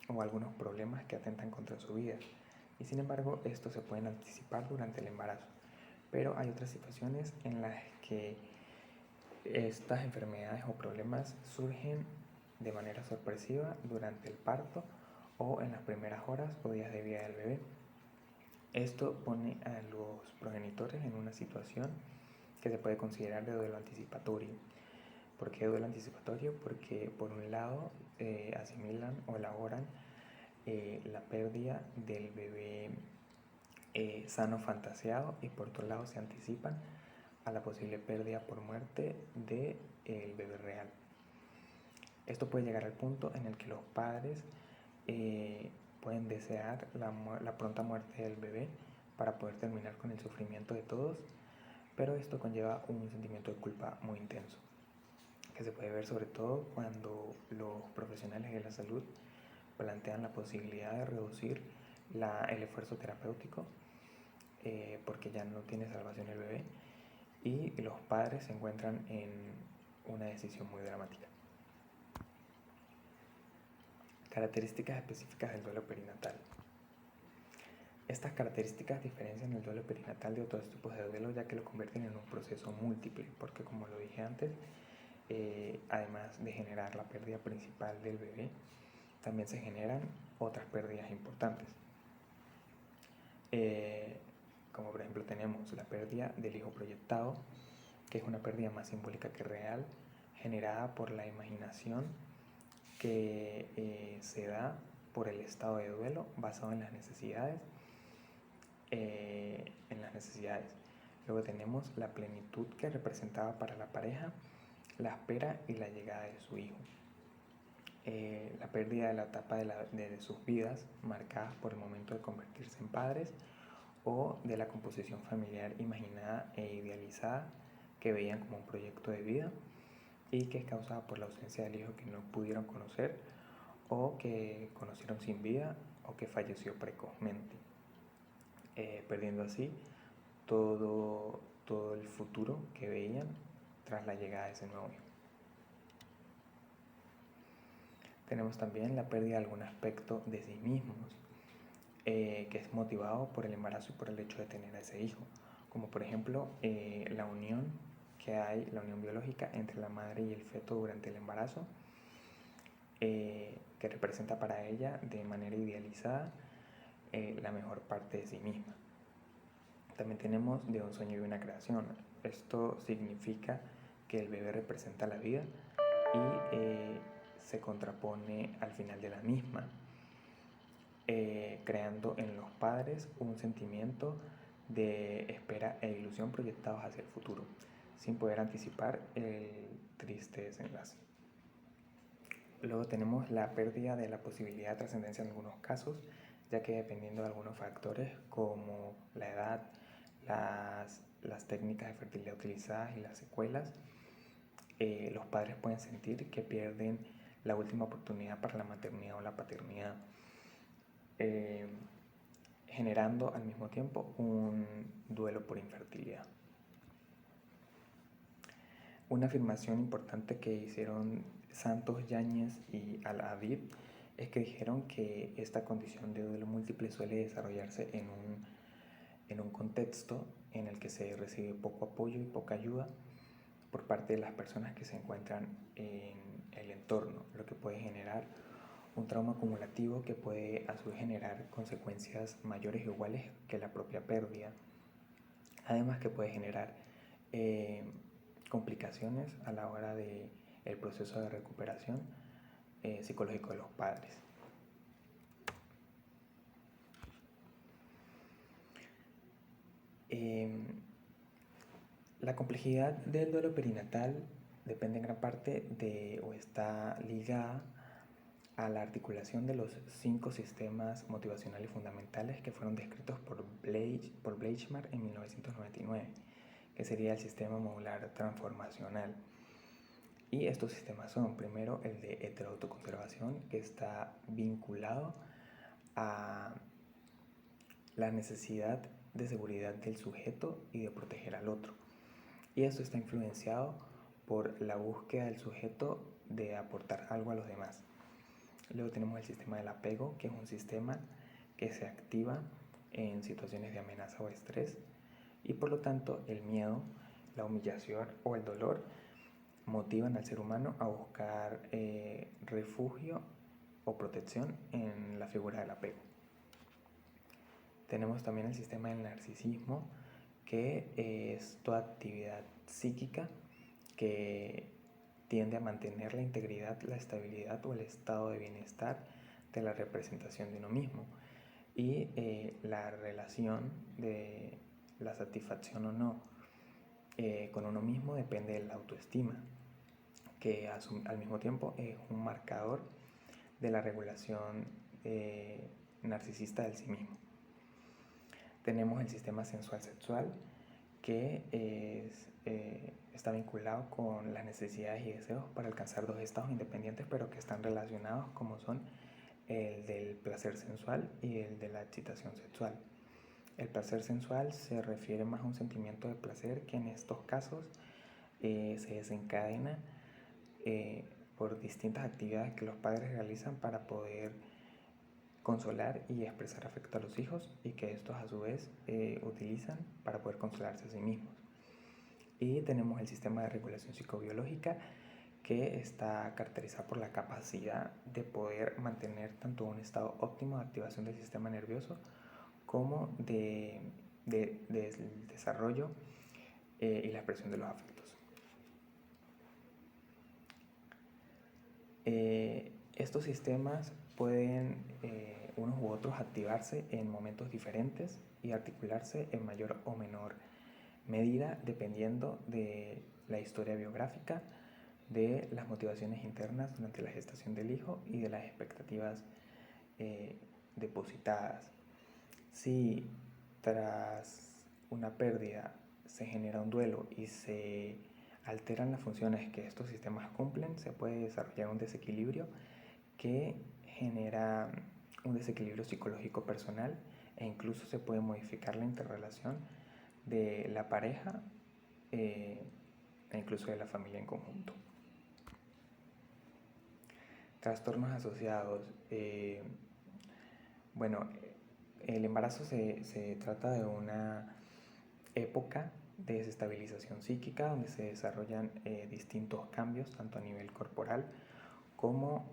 o algunos problemas que atentan contra su vida, y sin embargo estos se pueden anticipar durante el embarazo, pero hay otras situaciones en las que estas enfermedades o problemas surgen de manera sorpresiva durante el parto o en las primeras horas o días de vida del bebé. Esto pone a los progenitores en una situación que se puede considerar de duelo anticipatorio. ¿Por qué duelo anticipatorio? Porque por un lado asimilan o elaboran la pérdida del bebé sano fantaseado, y por otro lado se anticipan a la posible pérdida por muerte del bebé real. Esto puede llegar al punto en el que los padres pueden desear la pronta muerte del bebé para poder terminar con el sufrimiento de todos, pero esto conlleva un sentimiento de culpa muy intenso, que se puede ver sobre todo cuando los profesionales de la salud plantean la posibilidad de reducir el esfuerzo terapéutico, porque ya no tiene salvación el bebé, y los padres se encuentran en una decisión muy dramática. Características específicas del duelo perinatal. Estas características diferencian el duelo perinatal de otros tipos de duelo, ya que lo convierten en un proceso múltiple, porque como lo dije antes, además de generar la pérdida principal del bebé, también se generan otras pérdidas importantes. Como por ejemplo tenemos la pérdida del hijo proyectado, que es una pérdida más simbólica que real, generada por la imaginación que se da por el estado de duelo basado en las necesidades. Luego tenemos la plenitud que representaba para la pareja la espera y la llegada de su hijo. La pérdida de la etapa de sus vidas marcadas por el momento de convertirse en padres, o de la composición familiar imaginada e idealizada que veían como un proyecto de vida y que es causada por la ausencia del hijo que no pudieron conocer, o que conocieron sin vida, o que falleció precozmente, perdiendo así todo el futuro que veían tras la llegada de ese nuevo hijo. Tenemos también la pérdida de algún aspecto de sí mismos, que es motivado por el embarazo y por el hecho de tener a ese hijo, como por ejemplo la unión biológica entre la madre y el feto durante el embarazo, que representa para ella de manera idealizada la mejor parte de sí misma. También tenemos de un sueño y una creación. Esto significa que el bebé representa la vida y se contrapone al final de la misma, creando en los padres un sentimiento de espera e ilusión proyectados hacia el futuro, sin poder anticipar el triste desenlace. Luego tenemos la pérdida de la posibilidad de trascendencia en algunos casos, ya que dependiendo de algunos factores como la edad, las técnicas de fertilidad utilizadas y las secuelas, los padres pueden sentir que pierden la última oportunidad para la maternidad o la paternidad, generando al mismo tiempo un duelo por infertilidad. Una afirmación importante que hicieron Santos, Yáñez y Al-Habib es que dijeron que esta condición de duelo múltiple suele desarrollarse en un contexto en el que se recibe poco apoyo y poca ayuda por parte de las personas que se encuentran en el entorno, lo que puede generar un trauma acumulativo que puede a su vez generar consecuencias mayores o iguales que la propia pérdida. Además que puede generar complicaciones a la hora del proceso de recuperación psicológico de los padres. La complejidad del duelo perinatal depende en gran parte o está ligada a la articulación de los 5 sistemas motivacionales fundamentales que fueron descritos por Bleichmar en 1999, que sería el sistema modular transformacional. Y estos sistemas son, primero, el de heteroautoconservación, que está vinculado a la necesidad de seguridad del sujeto y de proteger al otro. Y esto está influenciado por la búsqueda del sujeto de aportar algo a los demás. Luego tenemos el sistema del apego, que es un sistema que se activa en situaciones de amenaza o estrés, y por lo tanto el miedo, la humillación o el dolor motivan al ser humano a buscar refugio o protección en la figura del apego. Tenemos también el sistema del narcisismo, que es toda actividad psíquica que tiende a mantener la integridad, la estabilidad o el estado de bienestar de la representación de uno mismo, y la relación de la satisfacción o no con uno mismo depende de la autoestima, que al mismo tiempo es un marcador de la regulación narcisista del sí mismo. Tenemos el sistema sensual sexual, que está vinculado con las necesidades y deseos para alcanzar 2 estados independientes, pero que están relacionados, como son el del placer sensual y el de la excitación sexual. El placer sensual se refiere más a un sentimiento de placer que en estos casos se desencadena por distintas actividades que los padres realizan para poder consolar y expresar afecto a los hijos, y que estos a su vez utilizan para poder consolarse a sí mismos. Y tenemos el sistema de regulación psicobiológica, que está caracterizado por la capacidad de poder mantener tanto un estado óptimo de activación del sistema nervioso como de desarrollo y la expresión de los afectos. Estos sistemas pueden unos u otros activarse en momentos diferentes y articularse en mayor o menor medida dependiendo de la historia biográfica, de las motivaciones internas durante la gestación del hijo y de las expectativas depositadas. Si tras una pérdida se genera un duelo y se alteran las funciones que estos sistemas cumplen, se puede desarrollar un desequilibrio que genera un desequilibrio psicológico personal, e incluso se puede modificar la interrelación de la pareja e incluso de la familia en conjunto. Trastornos asociados. Bueno, el embarazo se trata de una época de desestabilización psíquica donde se desarrollan distintos cambios tanto a nivel corporal como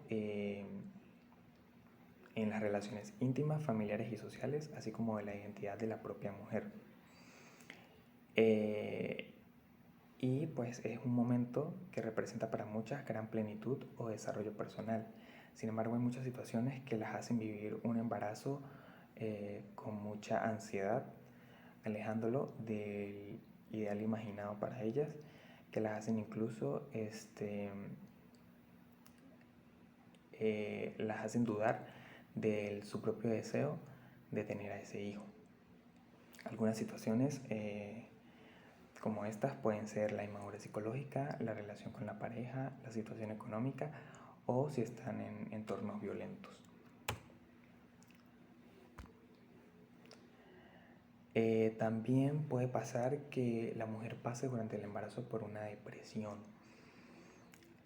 en las relaciones íntimas, familiares y sociales, así como de la identidad de la propia mujer. Y pues es un momento que representa para muchas gran plenitud o desarrollo personal. Sin embargo, hay muchas situaciones que las hacen vivir un embarazo con mucha ansiedad, alejándolo del ideal imaginado para ellas, que las hacen incluso las hacen dudar de su propio deseo de tener a ese hijo. Algunas situaciones como estas pueden ser la inmadurez psicológica, la relación con la pareja, la situación económica o si están en entornos violentos. También puede pasar que la mujer pase durante el embarazo por una depresión.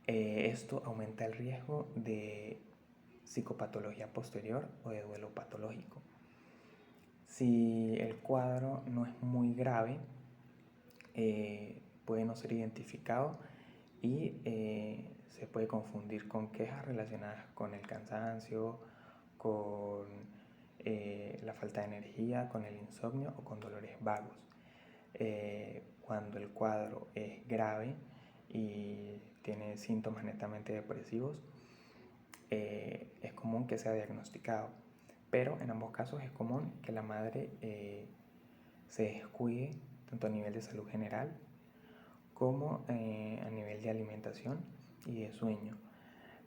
Esto aumenta el riesgo de psicopatología posterior o de duelo patológico. Si el cuadro no es muy grave, puede no ser identificado y se puede confundir con quejas relacionadas con el cansancio, con la falta de energía, con el insomnio o con dolores vagos. Cuando el cuadro es grave y tiene síntomas netamente depresivos, es común que sea diagnosticado, pero en ambos casos es común que la madre se descuide tanto a nivel de salud general como a nivel de alimentación y de sueño.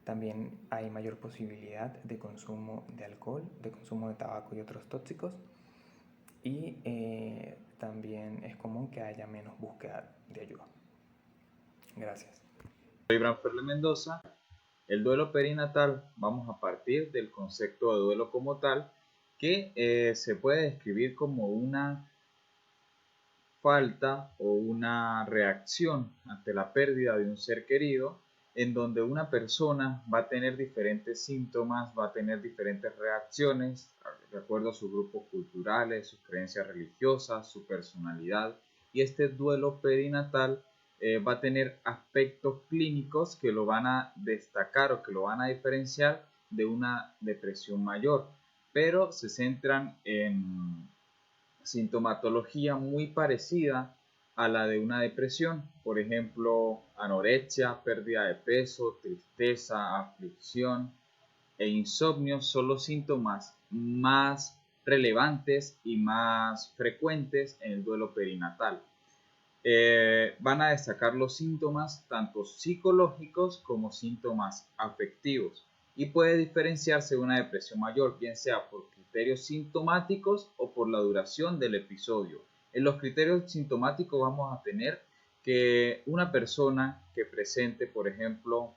También hay mayor posibilidad de consumo de alcohol, de consumo de tabaco y otros tóxicos, y también es común que haya menos búsqueda de ayuda. Gracias. Soy Branferle Mendoza. El duelo perinatal, vamos a partir del concepto de duelo como tal, que se puede describir como una falta o una reacción ante la pérdida de un ser querido, en donde una persona va a tener diferentes síntomas, va a tener diferentes reacciones de acuerdo a sus grupos culturales, sus creencias religiosas, su personalidad, y este duelo perinatal va a tener aspectos clínicos que lo van a destacar o que lo van a diferenciar de una depresión mayor, pero se centran en sintomatología muy parecida a la de una depresión, por ejemplo, anorexia, pérdida de peso, tristeza, aflicción e insomnio son los síntomas más relevantes y más frecuentes en el duelo perinatal. Van a destacar los síntomas tanto psicológicos como síntomas afectivos y puede diferenciarse de una depresión mayor, bien sea por criterios sintomáticos o por la duración del episodio. En los criterios sintomáticos vamos a tener que una persona que presente, por ejemplo,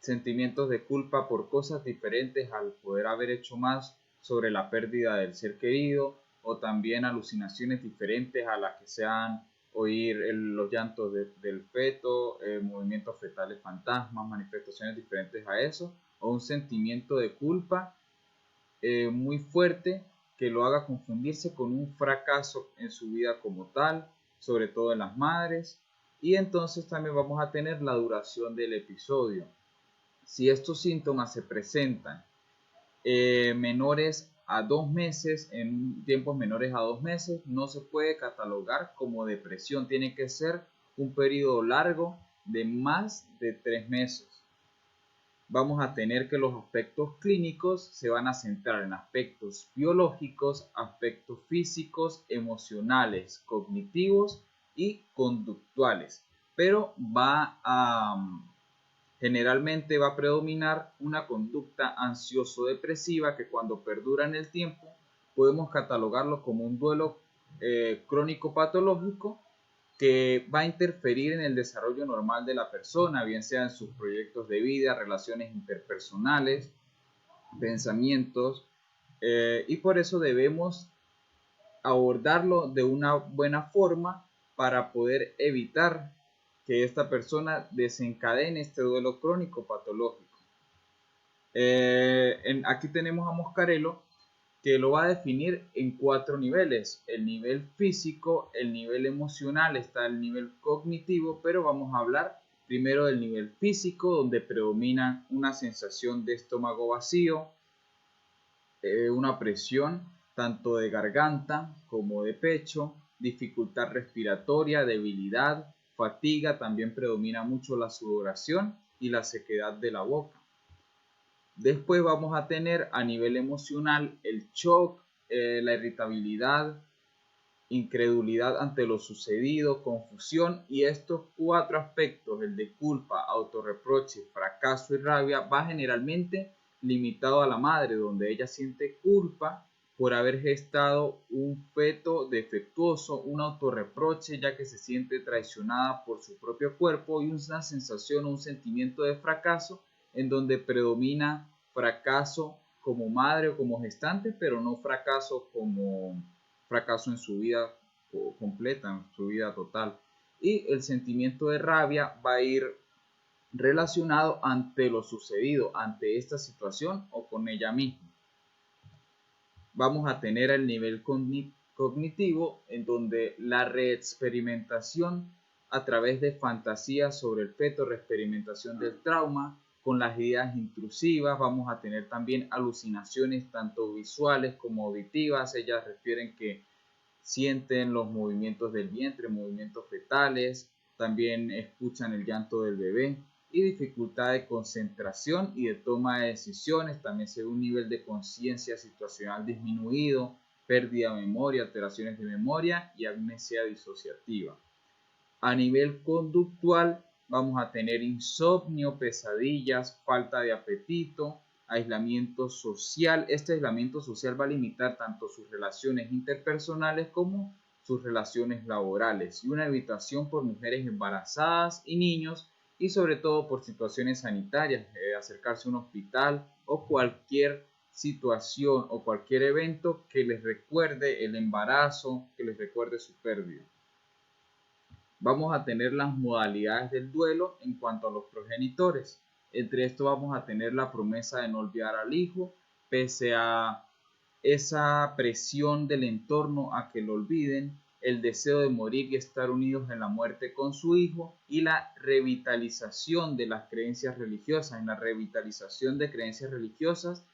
sentimientos de culpa por cosas diferentes al poder haber hecho más sobre la pérdida del ser querido, o también alucinaciones diferentes a las que sean oír los llantos del feto, movimientos fetales fantasmas, manifestaciones diferentes a eso, o un sentimiento de culpa muy fuerte que lo haga confundirse con un fracaso en su vida como tal, sobre todo en las madres. Y entonces también vamos a tener la duración del episodio. Si estos síntomas se presentan menores a 2 meses, en tiempos menores a 2 meses, no se puede catalogar como depresión. Tiene que ser un periodo largo de más de 3 meses. Vamos a tener que los aspectos clínicos se van a centrar en aspectos biológicos, aspectos físicos, emocionales, cognitivos y conductuales. Pero generalmente va a predominar una conducta ansioso-depresiva que cuando perdura en el tiempo podemos catalogarlo como un duelo crónico patológico que va a interferir en el desarrollo normal de la persona, bien sea en sus proyectos de vida, relaciones interpersonales, pensamientos, y por eso debemos abordarlo de una buena forma para poder evitar que esta persona desencadene este duelo crónico patológico. Aquí tenemos a Moscarello, que lo va a definir en 4 niveles: el nivel físico, el nivel emocional, está el nivel cognitivo, pero vamos a hablar primero del nivel físico, donde predomina una sensación de estómago vacío, una presión tanto de garganta como de pecho, dificultad respiratoria, debilidad, fatiga, también predomina mucho la sudoración y la sequedad de la boca. Después vamos a tener a nivel emocional el shock, la irritabilidad, incredulidad ante lo sucedido, confusión, y estos 4 aspectos, el de culpa, autorreproche, fracaso y rabia, va generalmente limitado a la madre, donde ella siente culpa por haber gestado un feto defectuoso, un autorreproche ya que se siente traicionada por su propio cuerpo, y una sensación o un sentimiento de fracaso en donde predomina fracaso como madre o como gestante, pero no fracaso como fracaso en su vida completa, en su vida total. Y el sentimiento de rabia va a ir relacionado ante lo sucedido, ante esta situación o con ella misma. Vamos a tener el nivel cognitivo, en donde la reexperimentación a través de fantasías sobre el feto, reexperimentación del trauma, con las ideas intrusivas. Vamos a tener también alucinaciones tanto visuales como auditivas. Ellas refieren que sienten los movimientos del vientre, movimientos fetales, también escuchan el llanto del bebé, y dificultad de concentración y de toma de decisiones. También se ve un nivel de conciencia situacional disminuido, pérdida de memoria, alteraciones de memoria y amnesia disociativa. A nivel conductual vamos a tener insomnio, pesadillas, falta de apetito, aislamiento social. Este aislamiento social va a limitar tanto sus relaciones interpersonales como sus relaciones laborales, y una evitación por mujeres embarazadas y niños, y sobre todo por situaciones sanitarias, acercarse a un hospital o cualquier situación o cualquier evento que les recuerde el embarazo, que les recuerde su pérdida. Vamos a tener las modalidades del duelo en cuanto a los progenitores. Entre esto vamos a tener la promesa de no olvidar al hijo, pese a esa presión del entorno a que lo olviden, el deseo de morir y estar unidos en la muerte con su hijo, y la revitalización de las creencias religiosas. En la revitalización de creencias religiosas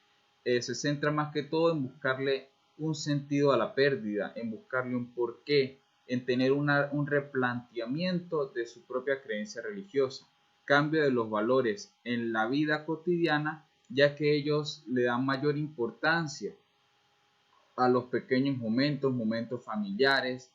se centra más que todo en buscarle un sentido a la pérdida, en buscarle un porqué, en tener un replanteamiento de su propia creencia religiosa, cambio de los valores en la vida cotidiana, ya que ellos le dan mayor importancia a los pequeños momentos familiares,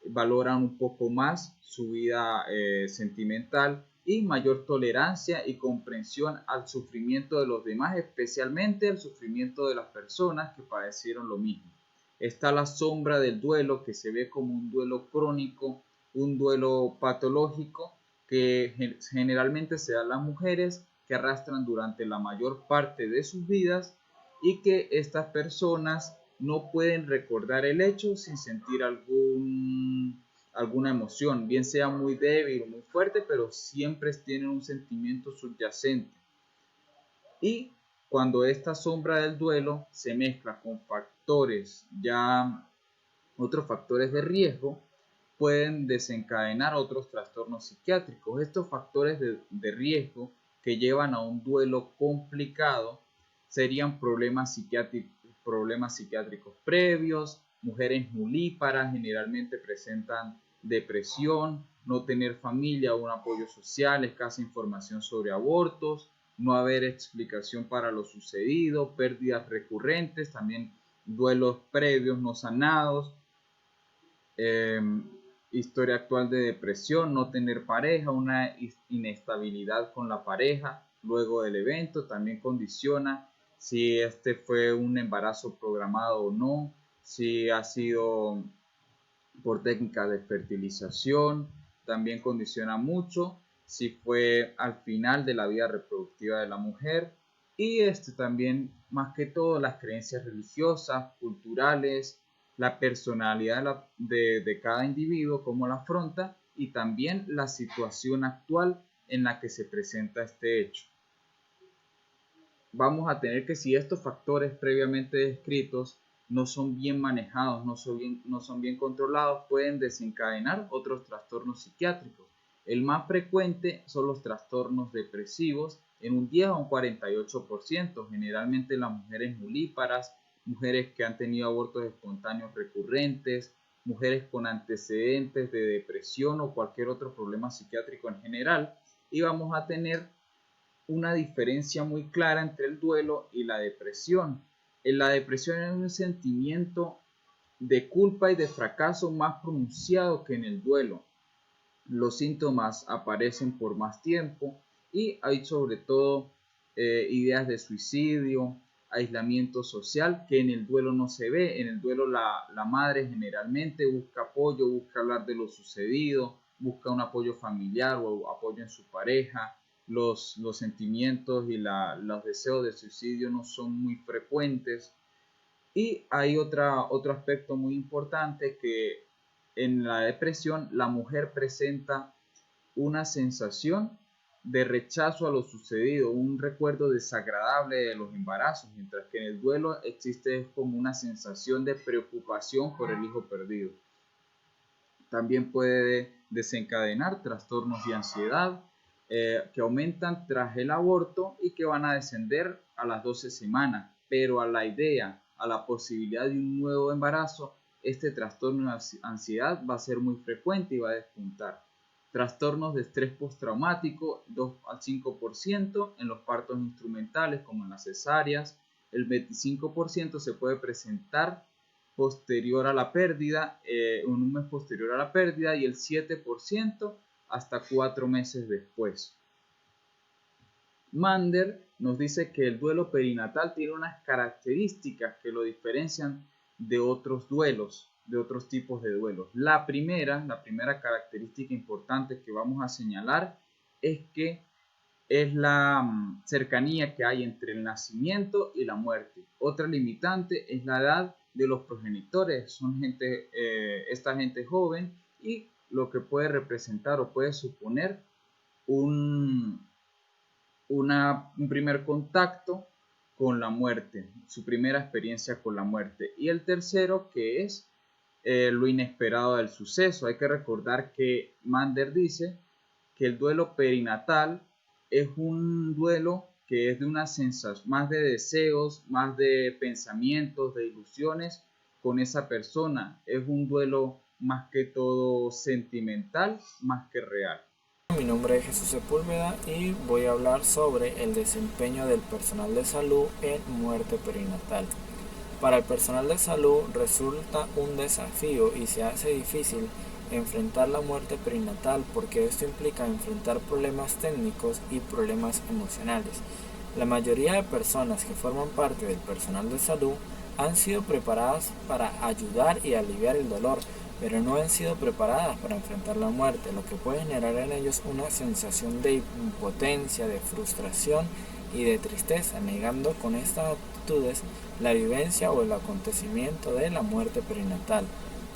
valoran un poco más su vida sentimental, y mayor tolerancia y comprensión al sufrimiento de los demás, especialmente al sufrimiento de las personas que padecieron lo mismo. Está la sombra del duelo, que se ve como un duelo crónico, un duelo patológico, que generalmente se da a las mujeres, que arrastran durante la mayor parte de sus vidas, y que estas personas no pueden recordar el hecho sin sentir alguna emoción, bien sea muy débil o muy fuerte, pero siempre tienen un sentimiento subyacente. Y cuando esta sombra del duelo se mezcla con otros factores de riesgo, pueden desencadenar otros trastornos psiquiátricos. Estos factores de riesgo que llevan a un duelo complicado serían problemas psiquiátricos previos. Mujeres nulíparas generalmente presentan depresión, no tener familia o un apoyo social, escasa información sobre abortos, no haber explicación para lo sucedido, pérdidas recurrentes, también duelos previos no sanados, historia actual de depresión, no tener pareja, una inestabilidad con la pareja luego del evento, también condiciona si este fue un embarazo programado o no, si ha sido por técnica de fertilización, también condiciona mucho si fue al final de la vida reproductiva de la mujer, y también más que todo las creencias religiosas, culturales, la personalidad de cada individuo, cómo la afronta, y también la situación actual en la que se presenta este hecho. Vamos a tener que, si estos factores previamente descritos no son bien manejados, no son bien controlados, pueden desencadenar otros trastornos psiquiátricos. El más frecuente son los trastornos depresivos, en un 10 a un 48%, generalmente las mujeres nulíparas, mujeres que han tenido abortos espontáneos recurrentes, mujeres con antecedentes de depresión o cualquier otro problema psiquiátrico en general, y vamos a tener una diferencia muy clara entre el duelo y la depresión. En la depresión es un sentimiento de culpa y de fracaso más pronunciado que en el duelo. Los síntomas aparecen por más tiempo y hay sobre todo ideas de suicidio, aislamiento social, que en el duelo no se ve. En el duelo la madre generalmente busca apoyo, busca hablar de lo sucedido, busca un apoyo familiar o apoyo en su pareja. Los sentimientos y los deseos de suicidio no son muy frecuentes. Y hay otro aspecto muy importante, que en la depresión la mujer presenta una sensación de rechazo a lo sucedido, un recuerdo desagradable de los embarazos, mientras que en el duelo existe como una sensación de preocupación por el hijo perdido. También puede desencadenar trastornos de ansiedad que aumentan tras el aborto y que van a descender a las 12 semanas, pero a la posibilidad de un nuevo embarazo, este trastorno de ansiedad va a ser muy frecuente y va a despuntar. Trastornos de estrés postraumático, 2 al 5% en los partos instrumentales como en las cesáreas. El 25% se puede presentar posterior a la pérdida, un mes posterior a la pérdida, y el 7% hasta 4 meses después. Mander nos dice que el duelo perinatal tiene unas características que lo diferencian de otros duelos, de otros tipos de duelos. La primera característica importante que vamos a señalar es que es la cercanía que hay entre el nacimiento y la muerte. Otra limitante es la edad de los progenitores, son esta gente joven, y lo que puede representar o puede suponer un primer contacto con la muerte, su primera experiencia con la muerte. Y el tercero, que es lo inesperado del suceso. Hay que recordar que Mander dice que el duelo perinatal es un duelo que es de una sensación, más de deseos, más de pensamientos, de ilusiones con esa persona. Es un duelo más que todo sentimental, más que real. Mi nombre es Jesús Sepúlveda y voy a hablar sobre el desempeño del personal de salud en muerte perinatal. Para el personal de salud resulta un desafío y se hace difícil enfrentar la muerte perinatal, porque esto implica enfrentar problemas técnicos y problemas emocionales. La mayoría de personas que forman parte del personal de salud han sido preparadas para ayudar y aliviar el dolor, pero no han sido preparadas para enfrentar la muerte, lo que puede generar en ellos una sensación de impotencia, de frustración y de tristeza, negando con estas actitudes la vivencia o el acontecimiento de la muerte perinatal,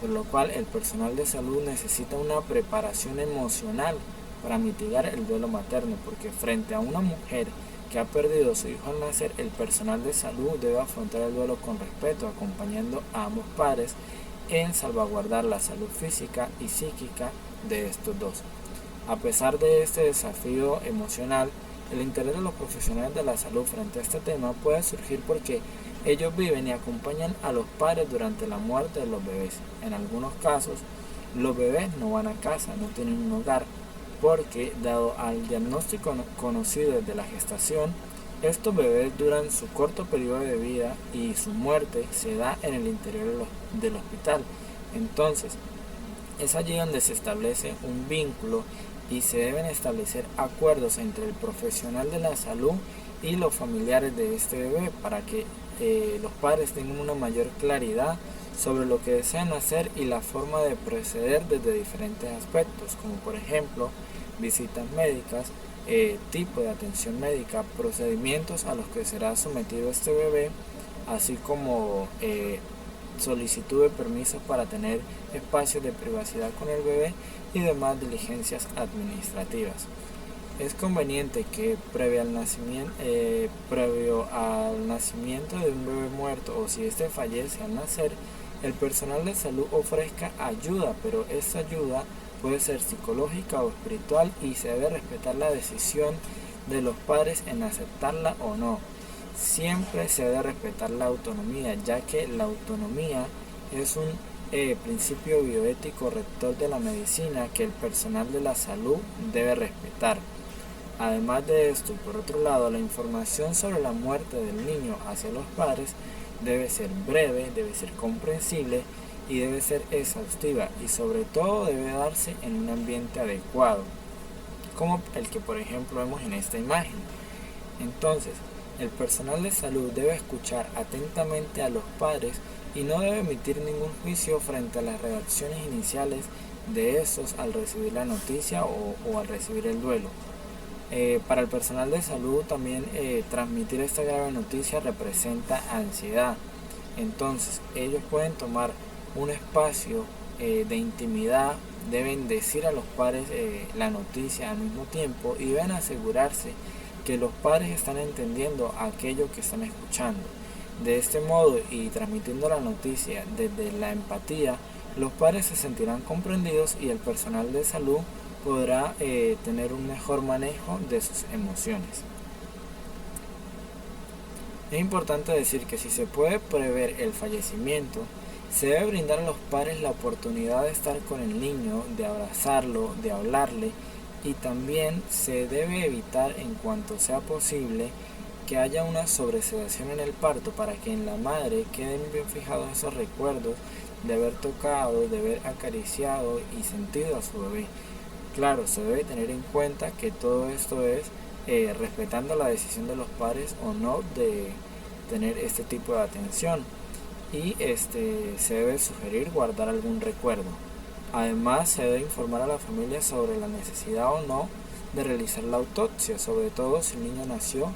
por lo cual el personal de salud necesita una preparación emocional para mitigar el duelo materno, porque frente a una mujer que ha perdido a su hijo al nacer, el personal de salud debe afrontar el duelo con respeto, acompañando a ambos padres en salvaguardar la salud física y psíquica de estos dos. A pesar de este desafío emocional, el interés de los profesionales de la salud frente a este tema puede surgir porque ellos viven y acompañan a los padres durante la muerte de los bebés. En algunos casos, los bebés no van a casa, no tienen un hogar, porque dado al diagnóstico conocido desde la gestación, estos bebés duran su corto periodo de vida y su muerte se da en el interior del hospital. Entonces, es allí donde se establece un vínculo y se deben establecer acuerdos entre el profesional de la salud y los familiares de este bebé para que los padres tengan una mayor claridad sobre lo que desean hacer y la forma de proceder desde diferentes aspectos, como por ejemplo visitas médicas, tipo de atención médica, procedimientos a los que será sometido este bebé, así como solicitud de permisos para tener espacios de privacidad con el bebé y demás diligencias administrativas. Es conveniente que previo al nacimiento de un bebé muerto, o si éste fallece al nacer, el personal de salud ofrezca ayuda, pero esa ayuda puede ser psicológica o espiritual y se debe respetar la decisión de los padres en aceptarla o no. Siempre se debe respetar la autonomía, ya que la autonomía es un principio bioético rector de la medicina que el personal de la salud debe respetar. Además de esto, por otro lado, la información sobre la muerte del niño hacia los padres debe ser breve, debe ser comprensible y debe ser exhaustiva, y sobre todo debe darse en un ambiente adecuado, como el que por ejemplo vemos en esta imagen. Entonces, el personal de salud debe escuchar atentamente a los padres y no debe emitir ningún juicio frente a las reacciones iniciales de estos al recibir la noticia o al recibir el duelo. Para el personal de salud también transmitir esta grave noticia representa ansiedad. Entonces ellos pueden tomar un espacio de intimidad, deben decir a los padres la noticia al mismo tiempo y deben asegurarse que los padres están entendiendo aquello que están escuchando. De este modo y transmitiendo la noticia desde la empatía, los padres se sentirán comprendidos y el personal de salud podrá tener un mejor manejo de sus emociones. Es importante decir que si se puede prever el fallecimiento, se debe brindar a los padres la oportunidad de estar con el niño, de abrazarlo, de hablarle, y también se debe evitar en cuanto sea posible que haya una sobresedación en el parto para que en la madre queden bien fijados esos recuerdos de haber tocado, de haber acariciado y sentido a su bebé. Claro, se debe tener en cuenta que todo esto es respetando la decisión de los padres o no de tener este tipo de atención, y se debe sugerir guardar algún recuerdo. Además, se debe informar a la familia sobre la necesidad o no de realizar la autopsia, sobre todo si el niño nació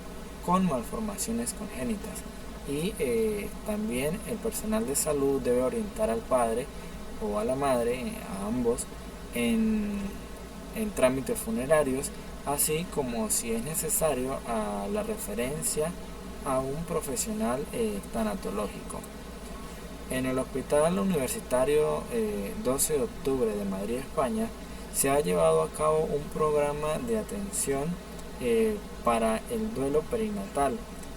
con malformaciones congénitas. Y también el personal de salud debe orientar al padre o a la madre, a ambos, en trámites funerarios, así como si es necesario a la referencia a un profesional tanatológico. En el Hospital Universitario 12 de octubre de Madrid, España, se ha llevado a cabo un programa de atención para el duelo perinatal,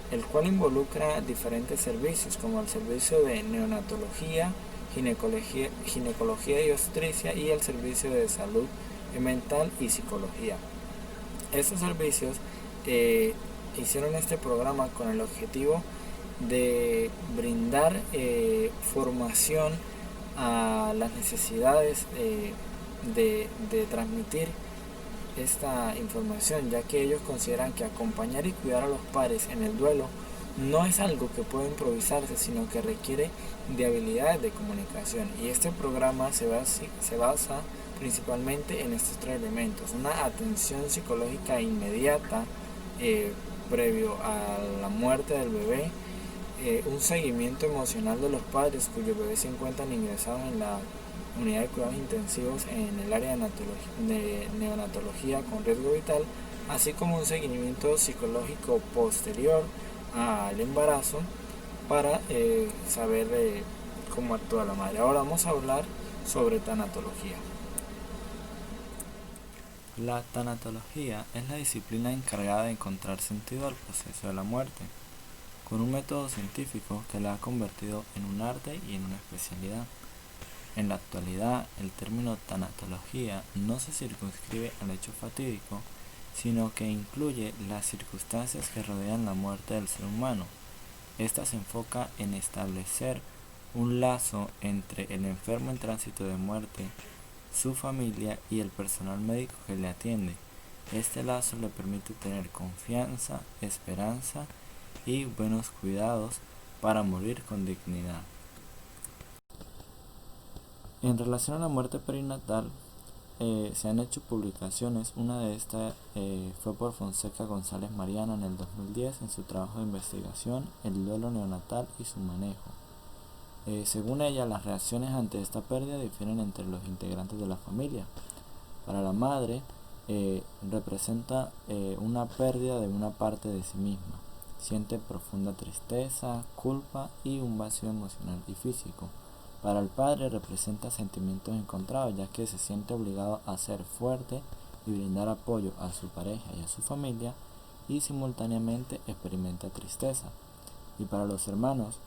el cual involucra diferentes servicios como el servicio de neonatología, ginecología y obstetricia y el servicio de salud mental y psicología. Estos servicios hicieron este programa con el objetivo de brindar formación a las necesidades de transmitir esta información, ya que ellos consideran que acompañar y cuidar a los padres en el duelo no es algo que puede improvisarse, sino que requiere de habilidades de comunicación, y este programa se basa principalmente en estos tres elementos: una atención psicológica inmediata previo a la muerte del bebé, un seguimiento emocional de los padres cuyos bebés se encuentran ingresados en la unidad de cuidados intensivos en el área de neonatología con riesgo vital, así como un seguimiento psicológico posterior al embarazo para saber cómo actúa la madre. Ahora vamos a hablar sobre tanatología. La tanatología es la disciplina encargada de encontrar sentido al proceso de la muerte, con un método científico que la ha convertido en un arte y en una especialidad. En la actualidad, el término tanatología no se circunscribe al hecho fatídico, sino que incluye las circunstancias que rodean la muerte del ser humano. Esta se enfoca en establecer un lazo entre el enfermo en tránsito de muerte, su familia y el personal médico que le atiende. Este lazo le permite tener confianza, esperanza y buenos cuidados para morir con dignidad. En relación a la muerte perinatal, se han hecho publicaciones. Una de estas fue por Fonseca González Mariano en el 2010 en su trabajo de investigación El duelo neonatal y su manejo. Según ella, las reacciones ante esta pérdida difieren entre los integrantes de la familia. Para la madre, representa una pérdida de una parte de sí misma. Siente profunda tristeza, culpa y un vacío emocional y físico. Para el padre representa sentimientos encontrados, ya que se siente obligado a ser fuerte y brindar apoyo a su pareja y a su familia, y simultáneamente experimenta tristeza. Y para los hermanos,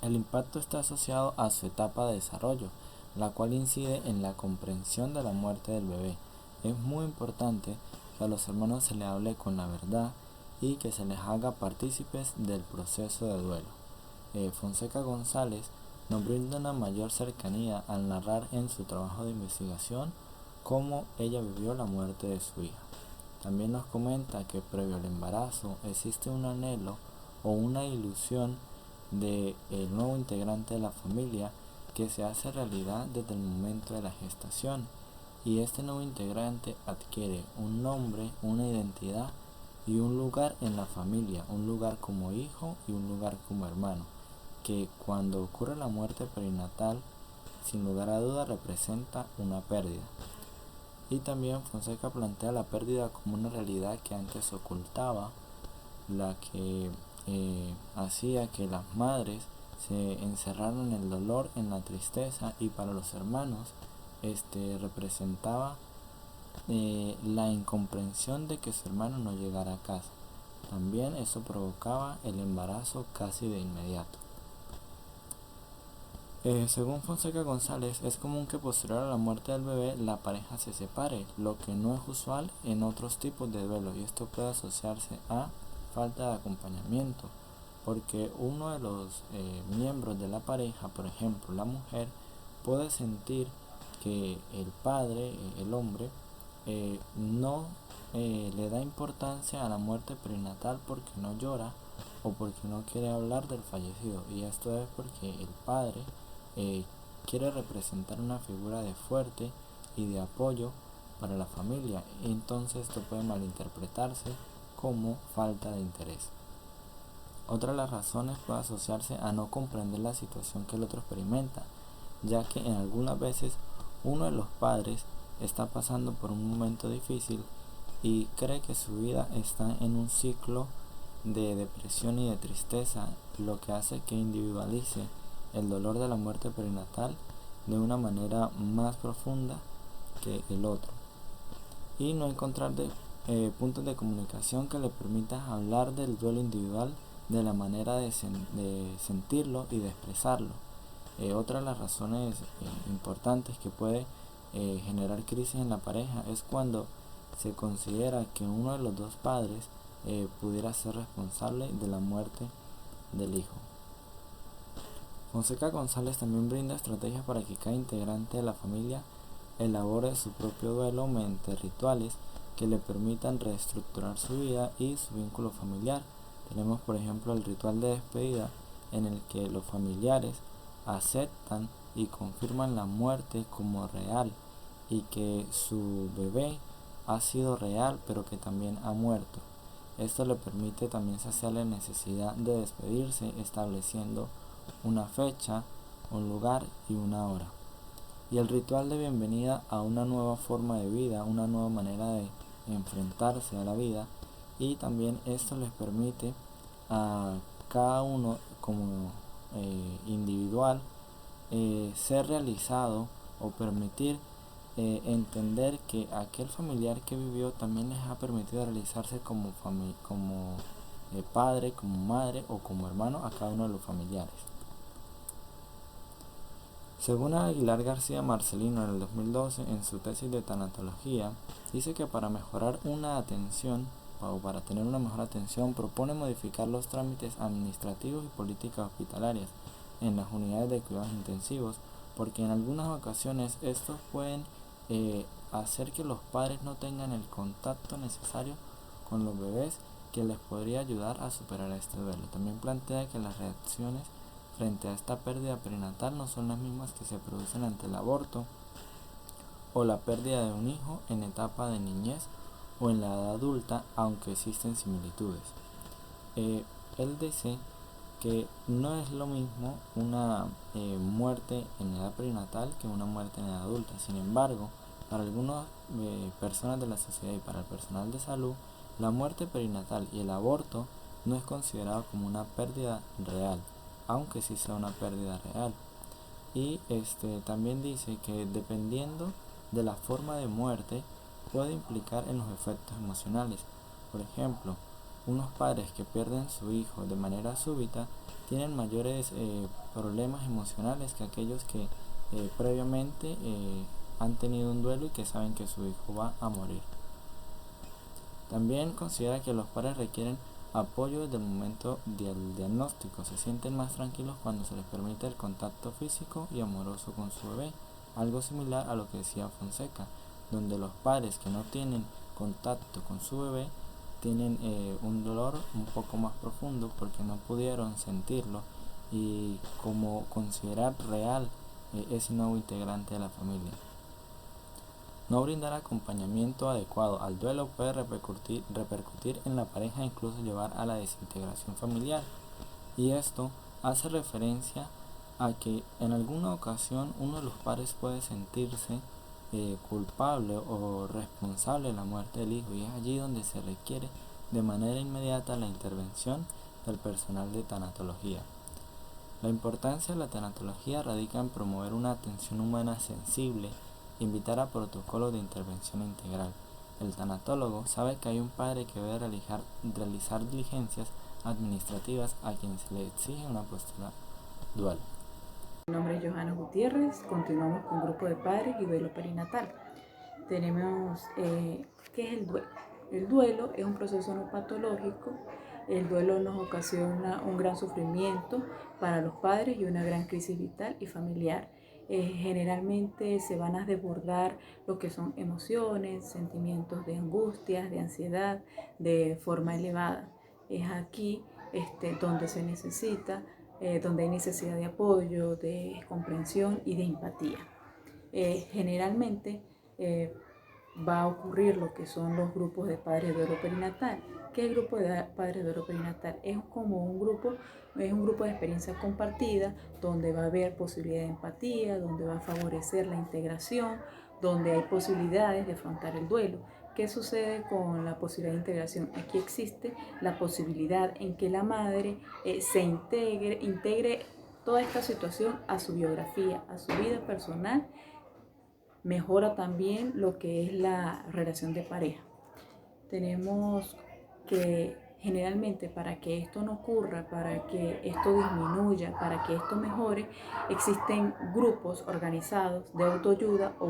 El impacto está asociado a su etapa de desarrollo, la cual incide en la comprensión de la muerte del bebé. Es muy importante que a los hermanos se les hable con la verdad y que se les haga partícipes del proceso de duelo. Fonseca González nos brinda una mayor cercanía al narrar en su trabajo de investigación cómo ella vivió la muerte de su hija. También nos comenta que previo al embarazo existe un anhelo o una ilusión del nuevo integrante de la familia que se hace realidad desde el momento de la gestación, y este nuevo integrante adquiere un nombre, una identidad y un lugar en la familia, un lugar como hijo y un lugar como hermano, que cuando ocurre la muerte perinatal, sin lugar a duda representa una pérdida. Y también Fonseca plantea la pérdida como una realidad que antes se ocultaba, la que hacía que las madres se encerraran en el dolor, en la tristeza, y para los hermanos representaba la incomprensión de que su hermano no llegara a casa. También eso provocaba el embarazo casi de inmediato. Según Fonseca González, es común que posterior a la muerte del bebé la pareja se separe, lo que no es usual en otros tipos de duelo, y esto puede asociarse a falta de acompañamiento, porque uno de los miembros de la pareja, por ejemplo la mujer, puede sentir que el padre, el hombre, no le da importancia a la muerte perinatal porque no llora o porque no quiere hablar del fallecido, y esto es porque el padre quiere representar una figura de fuerte y de apoyo para la familia, entonces esto puede malinterpretarse como falta de interés. Otra de las razones puede asociarse a no comprender la situación que el otro experimenta, ya que en algunas veces uno de los padres está pasando por un momento difícil y cree que su vida está en un ciclo de depresión y de tristeza, lo que hace que individualice el dolor de la muerte perinatal de una manera más profunda que el otro, y no encontrar puntos de comunicación que le permitan hablar del duelo individual de la manera de sentirlo y de expresarlo. Otra de las razones importantes que puede generar crisis en la pareja es cuando se considera que uno de los dos padres pudiera ser responsable de la muerte del hijo. Fonseca González también brinda estrategias para que cada integrante de la familia elabore su propio duelo mediante rituales que le permitan reestructurar su vida y su vínculo familiar. Tenemos, por ejemplo, el ritual de despedida, en el que los familiares aceptan y confirman la muerte como real y que su bebé ha sido real, pero que también ha muerto. Esto le permite también saciar la necesidad de despedirse, estableciendo una fecha, un lugar y una hora. Y el ritual de bienvenida a una nueva forma de vida, una nueva manera de enfrentarse a la vida, y también esto les permite a cada uno como individual ser realizado o permitir entender que aquel familiar que vivió también les ha permitido realizarse como padre, como madre o como hermano a cada uno de los familiares. Según Aguilar García Marcelino en el 2012, en su tesis de tanatología, dice que para mejorar una atención o para tener una mejor atención propone modificar los trámites administrativos y políticas hospitalarias en las unidades de cuidados intensivos, porque en algunas ocasiones estos pueden hacer que los padres no tengan el contacto necesario con los bebés que les podría ayudar a superar este duelo. También plantea que las reacciones frente a esta pérdida perinatal no son las mismas que se producen ante el aborto o la pérdida de un hijo en etapa de niñez o en la edad adulta, aunque existen similitudes. Él dice que no es lo mismo una muerte en edad perinatal que una muerte en edad adulta. Sin embargo, para algunas personas de la sociedad y para el personal de salud, la muerte perinatal y el aborto no es considerado como una pérdida real, aunque sí sea una pérdida real. Y también dice que dependiendo de la forma de muerte puede implicar en los efectos emocionales. Por ejemplo, Unos padres que pierden su hijo de manera súbita tienen mayores problemas emocionales que aquellos que previamente han tenido un duelo y que saben que su hijo va a morir. También considera que los padres requieren apoyo desde el momento del diagnóstico. Se sienten más tranquilos cuando se les permite el contacto físico y amoroso con su bebé, algo similar a lo que decía Fonseca, donde los padres que no tienen contacto con su bebé tienen un dolor un poco más profundo porque no pudieron sentirlo y como considerar real ese nuevo integrante de la familia. No brindar acompañamiento adecuado al duelo puede repercutir en la pareja e incluso llevar a la desintegración familiar. Y esto hace referencia a que en alguna ocasión uno de los padres puede sentirse culpable o responsable de la muerte del hijo, y es allí donde se requiere de manera inmediata la intervención del personal de tanatología. La importancia de la tanatología radica en promover una atención humana sensible, invitar a protocolos de intervención integral. El tanatólogo sabe que hay un padre que debe realizar diligencias administrativas a quien se le exige una postura dual. Mi nombre es Johanna Gutiérrez, continuamos con grupo de padres y duelo perinatal. Tenemos, ¿qué es el duelo? El duelo es un proceso no patológico. El duelo nos ocasiona un gran sufrimiento para los padres y una gran crisis vital y familiar. Generalmente se van a desbordar lo que son emociones, sentimientos de angustias, de ansiedad, de forma elevada. Es aquí donde se necesita, donde hay necesidad de apoyo, de comprensión y de empatía. Generalmente va a ocurrir lo que son los grupos de padres de duelo perinatal. ¿Qué es el grupo de padres de duelo perinatal? Es un grupo de experiencia compartida, donde va a haber posibilidad de empatía, donde va a favorecer la integración, donde hay posibilidades de afrontar el duelo. ¿Qué sucede con la posibilidad de integración? Aquí existe la posibilidad en que la madre se integre toda esta situación a su biografía, a su vida personal. Mejora también lo que es la relación de pareja. Tenemos que generalmente, para que esto no ocurra, para que esto disminuya, para que esto mejore, existen grupos organizados de autoayuda o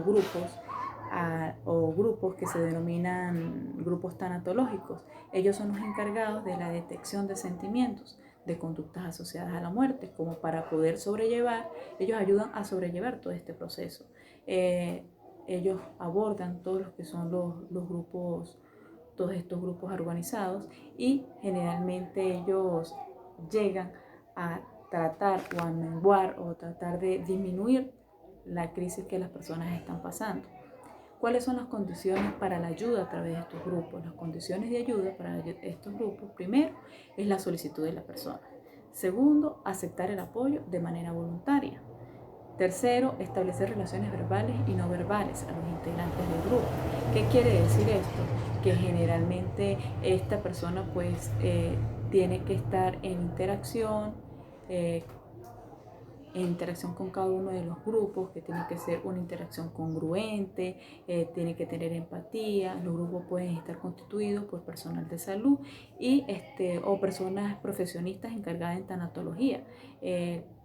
grupos que se denominan grupos tanatológicos. Ellos son los encargados de la detección de sentimientos, de conductas asociadas a la muerte, como para poder sobrellevar. Ellos ayudan a sobrellevar todo este proceso. Ellos abordan todos los que son los grupos, todos estos grupos organizados, y generalmente ellos llegan a tratar o a menguar o tratar de disminuir la crisis que las personas están pasando. ¿Cuáles son las condiciones para la ayuda a través de estos grupos? Las condiciones de ayuda para estos grupos, primero, es la solicitud de la persona. Segundo, aceptar el apoyo de manera voluntaria. Tercero, establecer relaciones verbales y no verbales a los integrantes del grupo. ¿Qué quiere decir esto? Que generalmente esta persona tiene que estar en interacción con cada uno de los grupos, que tiene que ser una interacción congruente, tiene que tener empatía. Los grupos pueden estar constituidos por personal de salud o personas profesionistas encargadas en tanatología.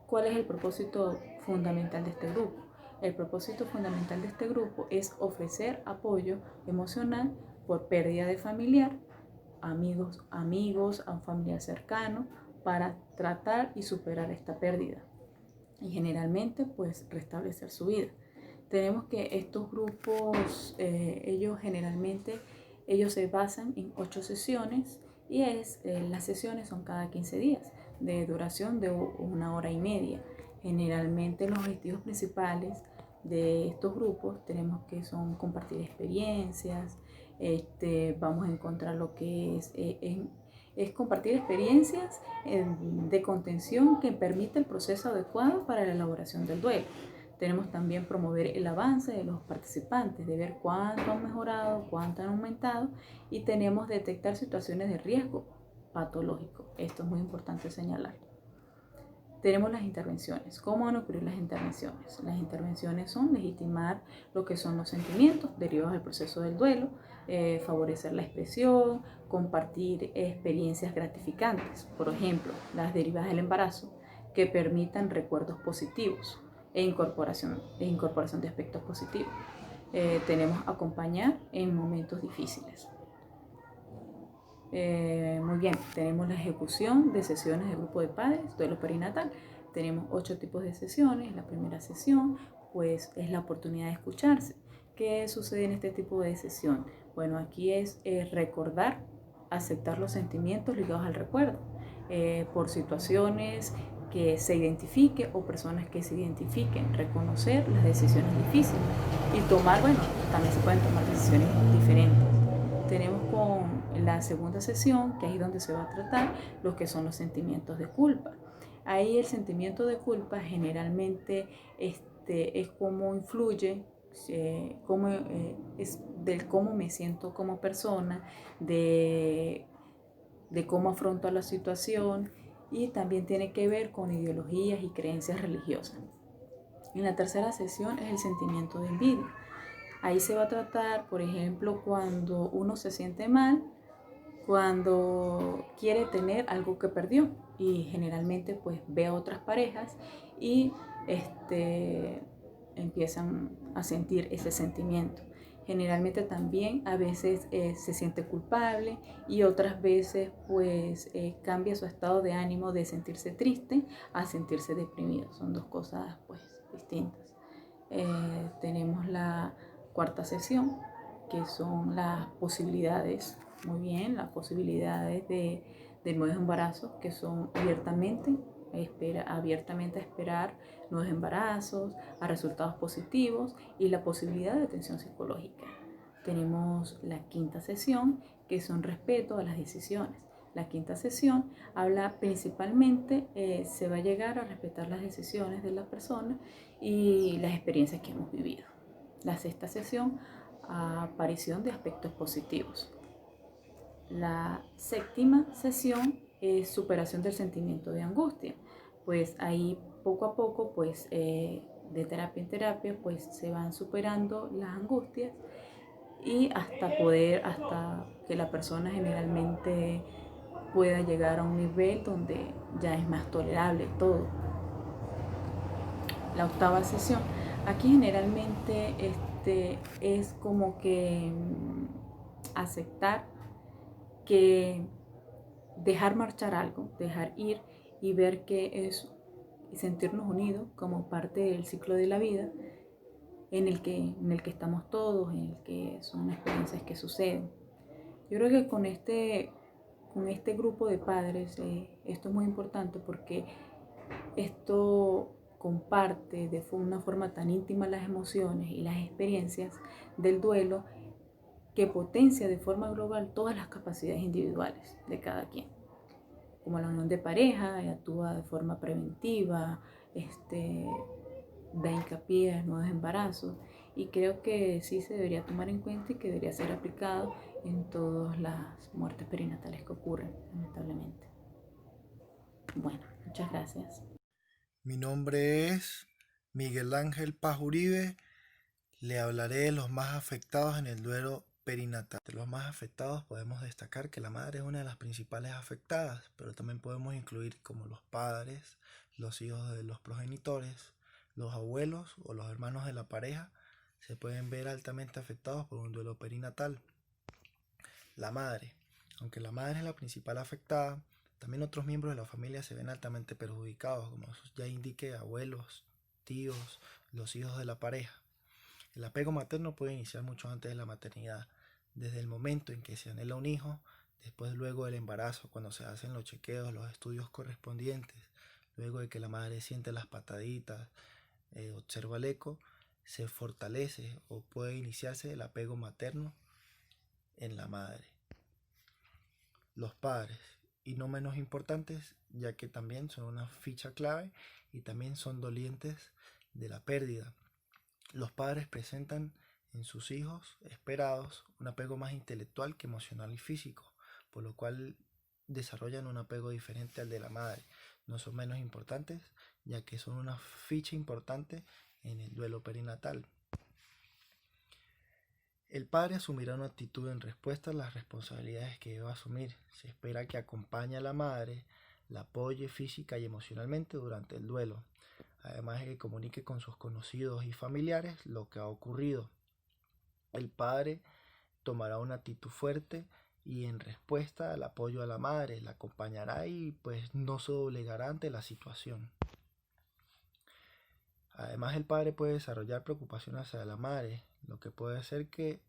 ¿Cuál es el propósito fundamental de este grupo? El propósito fundamental de este grupo es ofrecer apoyo emocional por pérdida de familiar, amigos, a un familiar cercano, para tratar y superar esta pérdida y generalmente restablecer su vida. Tenemos que estos grupos, ellos se basan en 8 sesiones, y las sesiones son cada 15 días de duración de 1 hora y media. Generalmente los objetivos principales de estos grupos tenemos que son compartir experiencias. Vamos a encontrar lo que es compartir experiencias de contención que permite el proceso adecuado para la elaboración del duelo. Tenemos también promover el avance de los participantes, de ver cuánto han mejorado, cuánto han aumentado, y tenemos detectar situaciones de riesgo patológico. Esto es muy importante señalar. Tenemos las intervenciones. ¿Cómo van a ocurrir las intervenciones? Las intervenciones son legitimar lo que son los sentimientos derivados del proceso del duelo, favorecer la expresión, compartir experiencias gratificantes, por ejemplo, las derivadas del embarazo, que permitan recuerdos positivos e incorporación de aspectos positivos. Tenemos acompañar en momentos difíciles. Muy bien, tenemos la ejecución de sesiones de grupo de padres, duelo perinatal. Tenemos 8 tipos de sesiones. La primera sesión, pues, es la oportunidad de escucharse. ¿Qué sucede en este tipo de sesión? Bueno, aquí es recordar, aceptar los sentimientos ligados al recuerdo, por situaciones que se identifique o personas que se identifiquen, reconocer las decisiones difíciles y tomar, bueno, también se pueden tomar decisiones diferentes. Tenemos con la segunda sesión, que es donde se va a tratar lo que son los sentimientos de culpa. Ahí el sentimiento de culpa generalmente es cómo influye, es del cómo me siento como persona, de cómo afronto la situación, y también tiene que ver con ideologías y creencias religiosas. En la tercera sesión es el sentimiento de envidia. Ahí se va a tratar, por ejemplo, cuando uno se siente mal, cuando quiere tener algo que perdió y generalmente pues ve a otras parejas y empiezan a sentir ese sentimiento. Generalmente también a veces se siente culpable y otras veces pues cambia su estado de ánimo de sentirse triste a sentirse deprimido. Son dos cosas pues distintas. Tenemos la cuarta sesión, que son las posibilidades, muy bien, las posibilidades de nuevos embarazos, que son abiertamente a esperar nuevos embarazos, a resultados positivos y la posibilidad de atención psicológica. Tenemos la quinta sesión, que son respeto a las decisiones. La quinta sesión habla principalmente, se va a llegar a respetar las decisiones de la persona y las experiencias que hemos vivido. La sexta sesión, aparición de aspectos positivos. La séptima sesión es superación del sentimiento de angustia. Pues ahí poco a poco, pues de terapia en terapia, pues se van superando las angustias y hasta que la persona generalmente pueda llegar a un nivel donde ya es más tolerable todo. La octava sesión, aquí generalmente es como que aceptar que dejar marchar algo, dejar ir y ver que es y sentirnos unidos como parte del ciclo de la vida en el que estamos todos, en el que son experiencias que suceden. Yo creo que con este grupo de padres esto es muy importante porque esto comparte de una forma tan íntima las emociones y las experiencias del duelo, que potencia de forma global todas las capacidades individuales de cada quien. Como la unión de pareja, actúa de forma preventiva, da hincapié a nuevos embarazos, y creo que sí se debería tomar en cuenta y que debería ser aplicado en todas las muertes perinatales que ocurren, lamentablemente. Bueno, muchas gracias. Mi nombre es Miguel Ángel Paz Uribe. Le hablaré de los más afectados en el duelo perinatal. De los más afectados podemos destacar que la madre es una de las principales afectadas, pero también podemos incluir como los padres, los hijos de los progenitores, los abuelos o los hermanos de la pareja se pueden ver altamente afectados por un duelo perinatal. La madre. Aunque la madre es la principal afectada, también otros miembros de la familia se ven altamente perjudicados, como ya indiqué, abuelos, tíos, los hijos de la pareja. El apego materno puede iniciar mucho antes de la maternidad, desde el momento en que se anhela un hijo, después luego del embarazo, cuando se hacen los chequeos, los estudios correspondientes, luego de que la madre siente las pataditas, observa el eco, se fortalece o puede iniciarse el apego materno en la madre. Los padres, y no menos importantes, ya que también son una ficha clave y también son dolientes de la pérdida. Los padres presentan en sus hijos esperados un apego más intelectual que emocional y físico, por lo cual desarrollan un apego diferente al de la madre. No son menos importantes, ya que son una ficha importante en el duelo perinatal. El padre asumirá una actitud en respuesta a las responsabilidades que debe asumir. Se espera que acompañe a la madre, la apoye física y emocionalmente durante el duelo, además de que comunique con sus conocidos y familiares lo que ha ocurrido. El padre tomará una actitud fuerte y en respuesta al apoyo a la madre la acompañará y pues no se doblegará ante la situación. Además, el padre puede desarrollar preocupación hacia la madre, lo que puede hacer que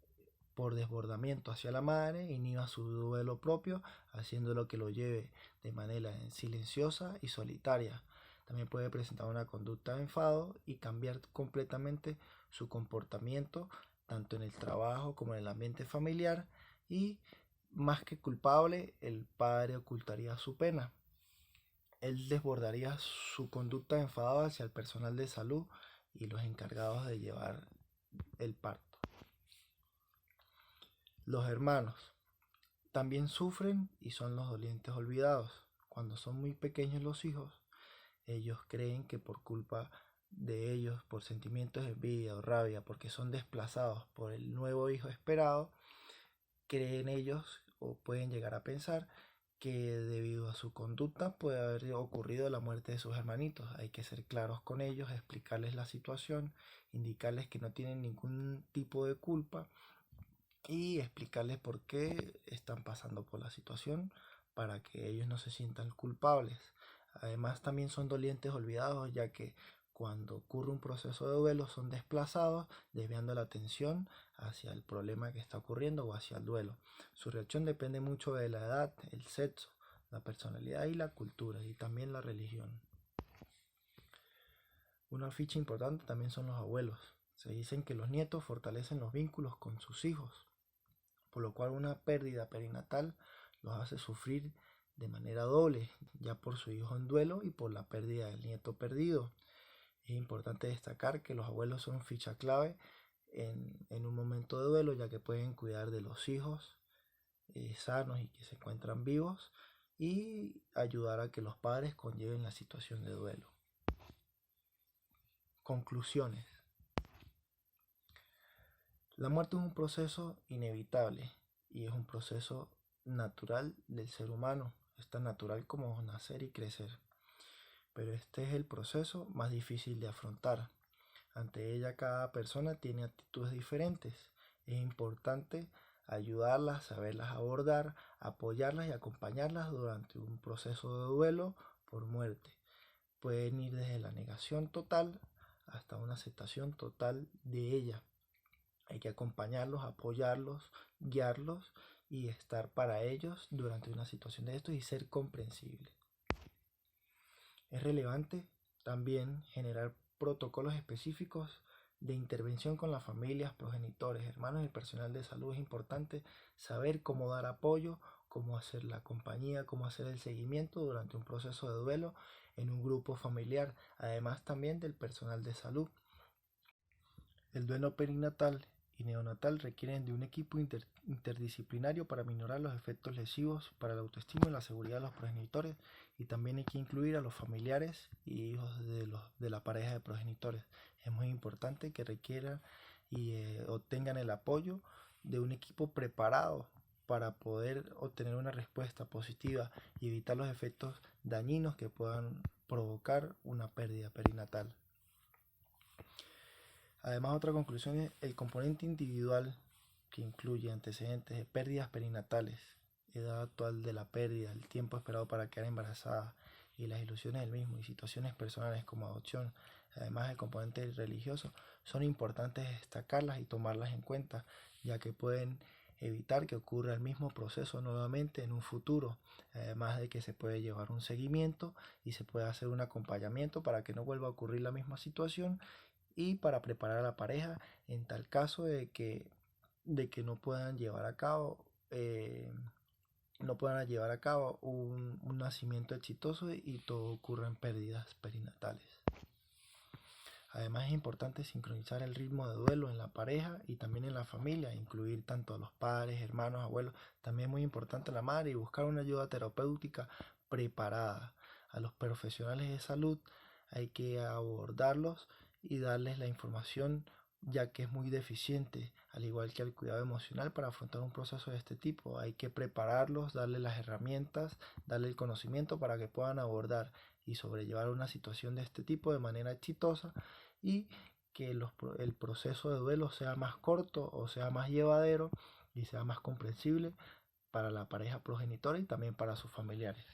por desbordamiento hacia la madre inhiba su duelo propio, haciéndolo que lo lleve de manera silenciosa y solitaria. También puede presentar una conducta de enfado y cambiar completamente su comportamiento, tanto en el trabajo como en el ambiente familiar, y más que culpable, el padre ocultaría su pena. Él desbordaría su conducta de enfado hacia el personal de salud y los encargados de llevar el parto. Los hermanos también sufren y son los dolientes olvidados. Cuando son muy pequeños los hijos, ellos creen que por culpa de ellos, por sentimientos de envidia o rabia, porque son desplazados por el nuevo hijo esperado, creen ellos o pueden llegar a pensar que debido a su conducta puede haber ocurrido la muerte de sus hermanitos. Hay que ser claros con ellos, explicarles la situación, indicarles que no tienen ningún tipo de culpa y explicarles por qué están pasando por la situación para que ellos no se sientan culpables. Además, también son dolientes olvidados, ya que cuando ocurre un proceso de duelo son desplazados, desviando la atención hacia el problema que está ocurriendo o hacia el duelo. Su reacción depende mucho de la edad, el sexo, la personalidad y la cultura, y también la religión. Una ficha importante también son los abuelos. Se dicen que los nietos fortalecen los vínculos con sus hijos, por lo cual una pérdida perinatal los hace sufrir de manera doble, ya por su hijo en duelo y por la pérdida del nieto perdido. Es importante destacar que los abuelos son ficha clave en un momento de duelo, ya que pueden cuidar de los hijos sanos y que se encuentran vivos y ayudar a que los padres conlleven la situación de duelo. Conclusiones. La muerte es un proceso inevitable y es un proceso natural del ser humano. Es tan natural como nacer y crecer. Pero este es el proceso más difícil de afrontar. Ante ella cada persona tiene actitudes diferentes. Es importante ayudarlas, saberlas abordar, apoyarlas y acompañarlas durante un proceso de duelo por muerte. Pueden ir desde la negación total hasta una aceptación total de ella. Hay que acompañarlos, apoyarlos, guiarlos y estar para ellos durante una situación de esto y ser comprensible. Es relevante también generar protocolos específicos de intervención con las familias, progenitores, hermanos y personal de salud. Es importante saber cómo dar apoyo, cómo hacer la compañía, cómo hacer el seguimiento durante un proceso de duelo en un grupo familiar, además también del personal de salud. El duelo perinatal y neonatal requieren de un equipo interdisciplinario para minorar los efectos lesivos para la autoestima y la seguridad de los progenitores, y también hay que incluir a los familiares y hijos de la pareja de progenitores. Es muy importante que requieran y obtengan el apoyo de un equipo preparado para poder obtener una respuesta positiva y evitar los efectos dañinos que puedan provocar una pérdida perinatal. Además, otra conclusión es el componente individual, que incluye antecedentes de pérdidas perinatales, edad actual de la pérdida, el tiempo esperado para quedar embarazada y las ilusiones del mismo, y situaciones personales como adopción, además del componente religioso, son importantes destacarlas y tomarlas en cuenta, ya que pueden evitar que ocurra el mismo proceso nuevamente en un futuro, además de que se puede llevar un seguimiento y se puede hacer un acompañamiento para que no vuelva a ocurrir la misma situación y para preparar a la pareja en tal caso de que no puedan llevar a cabo un nacimiento exitoso y todo ocurra en pérdidas perinatales. Además es importante sincronizar el ritmo de duelo en la pareja y también en la familia, incluir tanto a los padres, hermanos, abuelos, también es muy importante la madre y buscar una ayuda terapéutica preparada. A los profesionales de salud hay que abordarlos y darles la información ya que es muy deficiente, al igual que el cuidado emocional para afrontar un proceso de este tipo. Hay que prepararlos, darles las herramientas, darle el conocimiento para que puedan abordar y sobrellevar una situación de este tipo de manera exitosa y que el proceso de duelo sea más corto o sea más llevadero y sea más comprensible para la pareja progenitora y también para sus familiares.